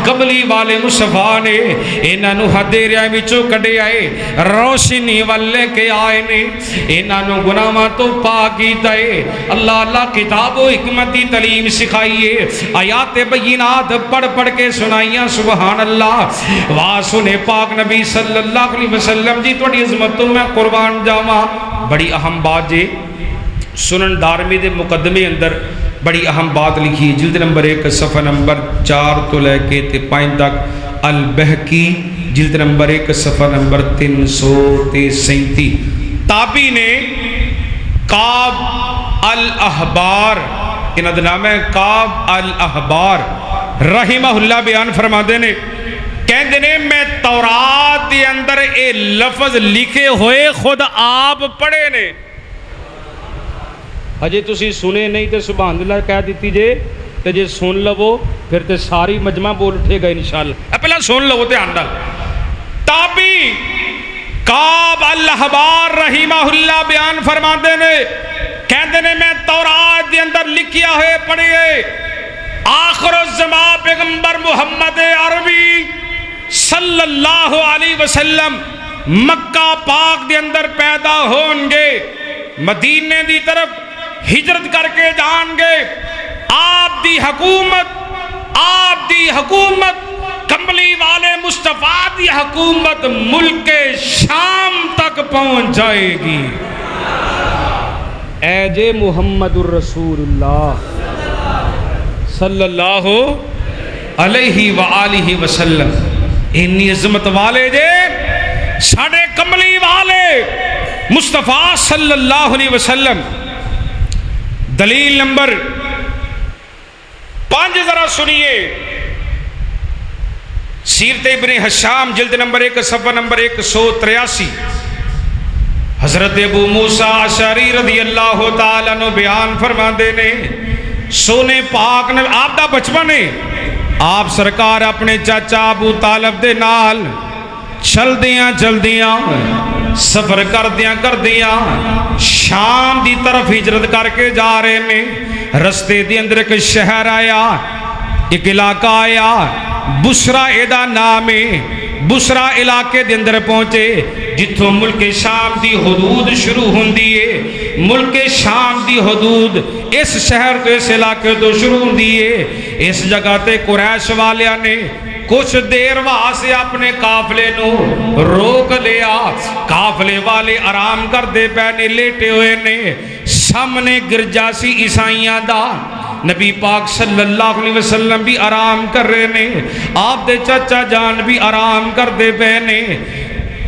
Speaker 2: کملی والے مصطفیٰ نے انہاں نو اندھیریاں وچوں کڈے آئے، روشنی والے کے آئے نے، انہاں نو گناہاں تو پاک کیتا ہے. اللہ اللہ کتاب و حکمت دی تعلیم سکھائیے، آیات بینات پڑھ پڑھ کے سنائیاں. سبحان اللہ. واہ سنے پاک نبی صلی اللہ علیہ وسلم جی تہاڈی عظمت تو میں قربان جاواں. بڑی اہم بات جی سنن دارمی دے مقدمے اندر بڑی اہم بات لکھی ہے، جلد نمبر 1 صفحہ نمبر 4 تو لے کے 5 تک. البہقی جلد نمبر 1 صفحہ نمبر 337. تابی نے کعب الاحبار، انہاں دا نام ہے کعب الاحبار رحمہ اللہ، بیان فرما دینے کہندے نے میں تورات دے اندر اے لفظ لکھے ہوئے خود آپ پڑھے نے. اجے تسی سنے نہیں تے سبحان اللہ کہہ دیتی جے تے جے سن لو پھر تے ساری مجمع بول اٹھے گا انشاءاللہ. پہلا سن لو تے آنڈل. تابی کعب الاحبار رحمہ اللہ بیان فرما دینے کہندے نے میں تورات دے اندر لکھیا ہوئے پڑھیے آخر الزمان پیغمبر محمد عربی صلی اللہ علیہ وسلم مکہ پاک دے اندر پیدا ہون گے، مدینے دی طرف ہجرت کر کے جان گے. آپ دی حکومت کملی والے مصطفیٰ دی حکومت ملک شام تک پہنچ جائے گی. اے جے محمد الرسول اللہ صلی اللہ علیہ وآلہ وسلم، انی عظمت والے جے ساڑے کملی والے مصطفیٰ صلی اللہ علیہ وسلم. دلیل نمبر 5 ذرا سنیے. سیرت ابن حشام جلد نمبر 1 صفحہ نمبر 183. حضرت ابو موسیٰ اشعری رضی اللہ تعالیٰ عنہ بیان فرما دینے سونے پاک نے آپ دا بچپن ہے، آپ سرکار اپنے چاچا ابو طالب دے نال چل دیاں سفر کر دیاں شام دی طرف ہجرت کر کے جا رہے نے. رستے دی اندر ایک شہر آیا، ایک علاقہ آیا، بسرا ایدہ نام ہے. بسرا علاقے دے اندر پہنچے جتوں ملک شام دی حدود شروع ہوندی ہے. ملک شام دی حدود اس شہر تو اس علاقے تو شروع ہوندی ہے. اس جگہ تے قریش والیاں نے کچھ دیر واسطے اپنے قافلے نو روک لیا. قافلے والے آرام کر دے پہنے لیٹے ہوئے نے. سامنے گرجا سی عیسائیاں دا، نبی پاک صلی اللہ علیہ وسلم بھی آرام کر رہے نے، آپ دے چچا جان بھی آرام کر دے پہنے.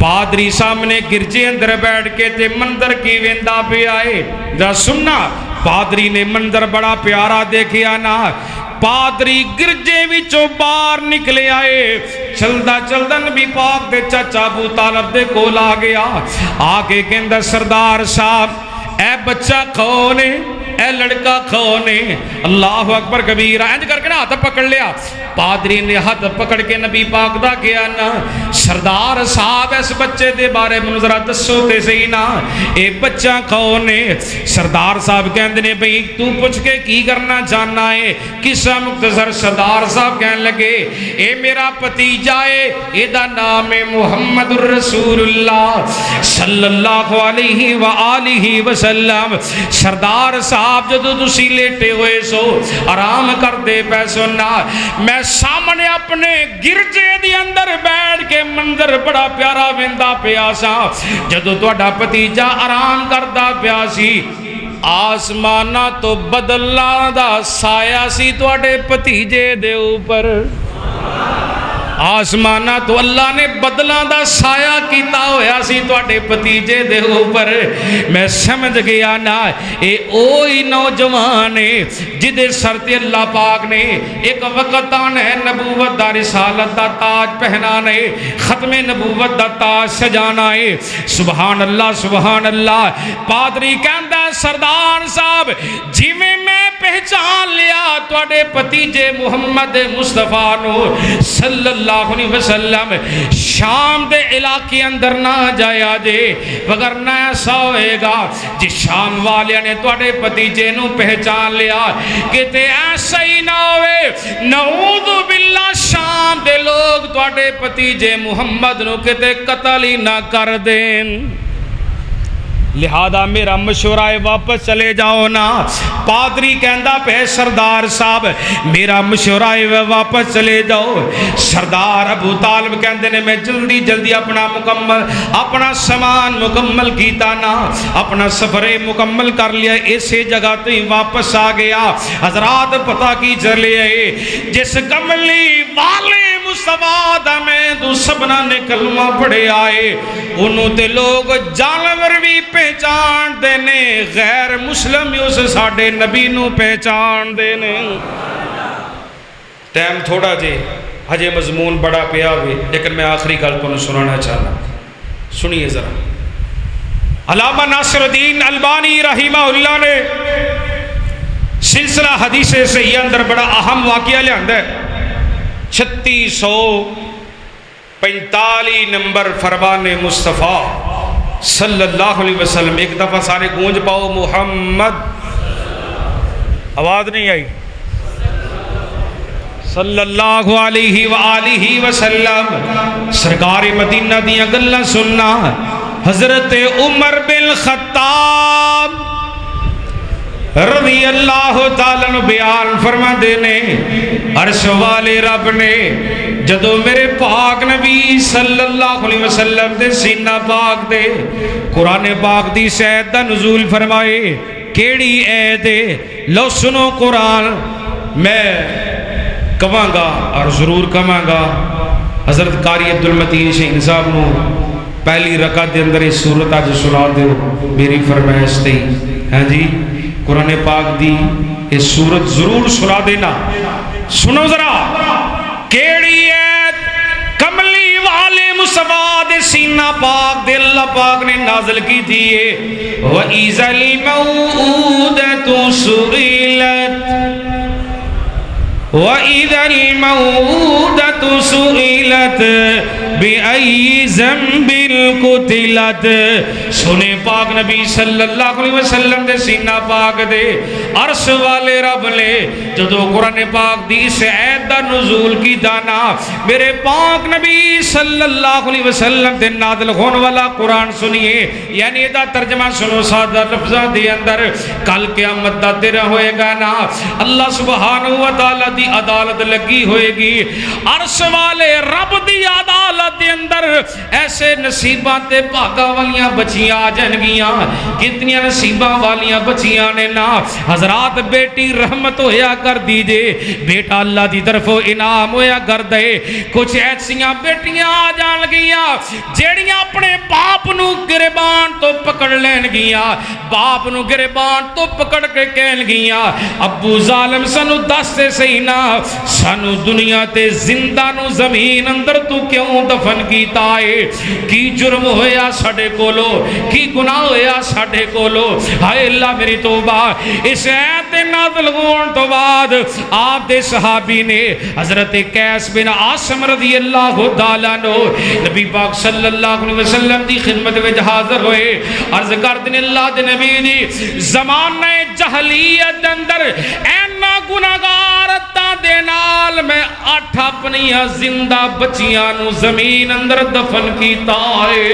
Speaker 2: پادری سامنے گرجے اندر بیٹھ کے تے مندر کی ویندا پہ آئے. ذرا سننا، پادری نے منظر بڑا پیارا دیکھیا نا. پادری گرجے وچوں باہر نکلے آئے چلدا چلدا نبی پاک دے چاچا ابو طالب دے کول آ گیا آ کے کہندا سردار صاحب اے بچہ کون ہے اے لڑکا کون ہے اللہ اکبر کبیرہ انج کر کے نا ہاتھ پکڑ لیا پادری نے ہاتھ پکڑ کے نبی پاک دا کیا نا سردار صاحب اس بچے دے بارے میں ذرا دسو تے صحیح نا اے بچہ کون ہے سردار صاحب کہندے نے بھئی تو پوچھ کے کی کرنا چاہنا ہے قصہ مختصر سردار صاحب کہنے لگے اے میرا بھتیجا ہے اے دا نام ہے محمد الرسول اللہ صلی اللہ علیہ وآلہ وسلم سردار صاحب جدو تسی لیٹے ہوئے سو آرام کر دے پیسو نا میں سامنے اپنے گرجے دی اندر بیٹھ کے منظر بڑا پیارا ویندا پیا سا جدو تہاڈا بھتیجا آرام کردا پیا سی آسمانہ تو بدلاں دا سایہ سی تہاڈے بھتیجے دے اوپر آسمانہ تو اللہ نے بدلاں دا سایہ کیتا ہویا سی تواڈے بھتیجے دے اوپر میں سمجھ گیا نا اے اوہی نوجوان ہے جدے سر تے اللہ پاک نے ایک وقت آنا ہے نبوت دا رسالت دا تاج پہنانا ہے ختم نبوت دا تاج سجانا ہے سبحان اللہ پادری کہندا سردار صاحب جی میں پہچان لیا تواڈے بھتیجے محمد مصطفیٰ نو صلی اللہ علیہ وسلم شام دے علاقے اندر نہ جایا جے وگرنہ ایسا ہوئے گا جی شام والے نے تواڈے بھتیجے نو پہچان لیا کہتے ایسا ہی نہ ہوئے نعوذ باللہ شام دے لوگ تواڈے بھتیجے محمد نو کہتے قتل ہی نہ کر دیں لہذا میرا مشورہ ہے واپس چلے جاؤ نا پادری کہندا پہ سردار صاحب میرا مشورہ ہے واپس چلے جاؤ سردار ابو طالب کہندے نے میں جلدی اپنا سامان مکمل کیتا نا اپنا سفر مکمل کر لیا اسی جگہ تو ہی واپس آ گیا حضرات پتہ کی چلے جس کملی والے مصطفیٰ دا میں تو سبنا نے کلمہ پڑھے آئے انہوں تے لوگ جانور بھی پہچان دینے غیر مسلم اس ساڑھے نبی نو پہچان دینے ٹائم تھوڑا جے ہجے مضمون بڑا پیا ہوئے لیکن میں آخری گل کو سنانا چاہنا سنیے ذرا علامہ ناصر الدین البانی رحمہ اللہ نے سلسلہ حدیث صحیح اندر بڑا اہم واقعہ لے آندہ ہے 3645 نمبر فرمان مصطفیٰ صلی اللہ علیہ وسلم ایک دفعہ سارے گونج پاؤ محمد آواز نہیں آئی صلی اللہ علیہ وآلہ وسلم سرکار مدینہ دیا گلہ سننا حضرت عمر بن خطاب رضی اللہ تعالیٰ بیان فرما دینے عرش والے رب نے جدو میرے پاک نبی صلی اللہ علیہ وسلم دے سینہ پاک دے قرآن پاک دی سید دا نزول فرمائے کیڑی عید ہے لو سنو قرآن میں کہاں گا اور ضرور کہاں گا حضرت قاری عبدالمتین شہین صاحب نو پہلی رکعت دے اندر اس صورت آج سنا دے میری فرمائش تھی ہاں جی قرآن پاک دی اس صورت ضرور سنا دینا سنو ذرا کیڑی عید کملی والے مصطفیٰ دے سینہ پاک دے اللہ پاک نے نازل کی تھی وَإِذَا الْمَوْءُودَةُ سُئِلَتْ وَإِذَا الْمَوْءُودَةُ سُئِلَتْ بِأَيِّ ذَنبٍ قُتِلَتْ سنے پاک نبی صلی اللہ علیہ وسلم دے سینہ پاک دے عرش والے رب نے جدو قرآن پاک دی اس عید دا نزول کی دانا میرے پاک نبی صلی اللہ علیہ وسلم دے نازل ہون والا قرآن سنیے یعنی دا ترجمہ سنو سادہ لفظہ دے اندر کل قیامت دا دن ہوئے گا نا اللہ سبحانہ وتعالی دی عدالت لگی ہوئے گی عرش والے رب دی عدالت دے اندر ایسے نصیباں تے بھاگا والیاں بچیاں آ جان گیاں کتنیاں نصیباں والیاں بچیاں نے نا حضرات بیٹی رحمت ہویا کر دیجے بیٹا اللہ دی طرف انعام ہویا کر دے کچھ ایسیاں بیٹیاں آ جان گیاں جیڑیاں اپنے باپ نو گریبان تو پکڑ لین گیاں، باپ نو گریبان تو پکڑ کے کہن گیاں ابو ظالم سانو دس تے صحیح نا سانو دنیا تے زندہ نو زمین اندر تو کیوں دفن کیتا ہے؟ کی جرم ہویا ساڈے کولو، کی گناہ ہویا ساڈے کولو؟ ہائے اللہ میری توبہ۔ اس آیت نازل ہون تو بعد آپ دے صحابی نے حضرت قیس بن عاصم رضی اللہ تعالیٰ عنہ نبی پاک صلی اللہ علیہ وسلم دی خدمت وچ حاضر ہوئے، عرض کردے نے اللہ دے نبی دی زمانہ جہلیت اندر اینا گناہگار دے نال میں 8 اپنیاں زندہ بچیاں نو زمین اندر دفن کیتا ہے،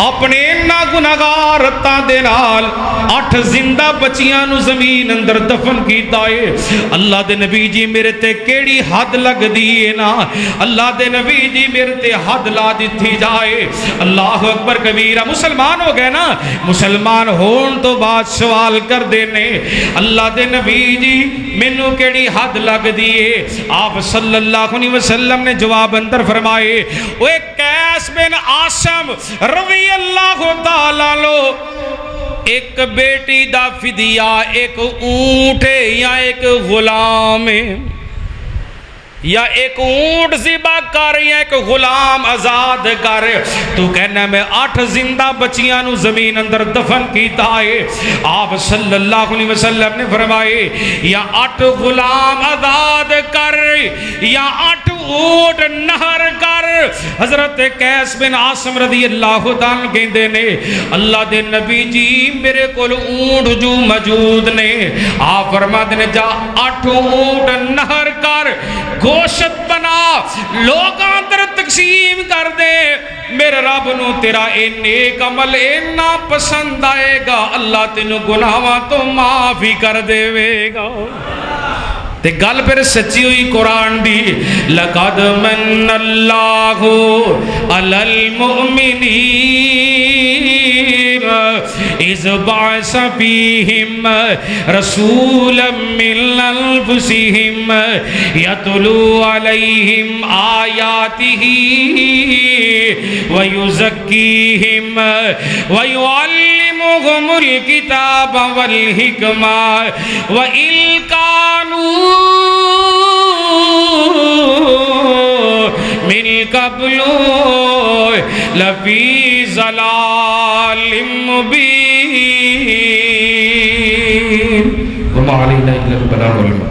Speaker 2: اپنے نا گناہگار دے نال 8 زندہ بچیاں نو زمین اندر دفن کیتا ہے۔ اللہ دے نبی جی میرے تے کیڑی حد لگ دیئے نا، اللہ دے نبی جی میرے تے حد لا دیتی جائے۔ اللہ اکبر کبیرہ، مسلمان ہو گئے نا، مسلمان ہون تو بعد سوال کر دینے اللہ دے نبی جی مینوں کیڑی حد لگ دیئے؟ آپ صلی اللہ علیہ وسلم نے جواب اندر فرمائے وہ قیس بن عاصم رضی اللہ تعالیٰ لو ایک بیٹی دا فدیہ ایک اونٹ ہے یا ایک غلام ہے، یا ایک اونٹ ذبح کر یا ایک غلام آزاد کر، تو کہنا میں 8 زندہ بچیاں نو زمین اندر دفن کیتا ہے۔ آپ صلی اللہ علیہ وسلم نے فرمائے یا 8 غلام آزاد کر یا 8 اونٹ نہر کر۔ حضرت قیس بن عاصم رضی اللہ تعالیٰ کہندے نے اللہ دے نبی جی میرے کول اونٹ جو موجود نے، آپ فرماتے نے جا 8 اونٹ نہر کر، گوشت بنا، لوگاں اندر تقسیم کر دے، میرے رب نو تیرا اے نیک عمل اینا پسند آئے گا اللہ تینو گناہاں تو معافی کر دے گا۔ تے گل پھر سچی ہوئی قرآن دی لَقَدْ مَنَّ اللَّهُ عَلَى الْمُؤْمِنِينَ إِذْ بَعَثَ فِيهِمْ رَسُولًا مِّنْ أَنفُسِهِمْ يَتْلُو عَلَيْهِمْ آيَاتِهِ وَيُزَكِّيهِمْ وَيُعَلِّمُهُمُ الْكِتَابَ وَالْحِكْمَةَ وَإِنْ كَانُوا من قبل لفی ضلال مبین وما علینا الا البلاغ المبین۔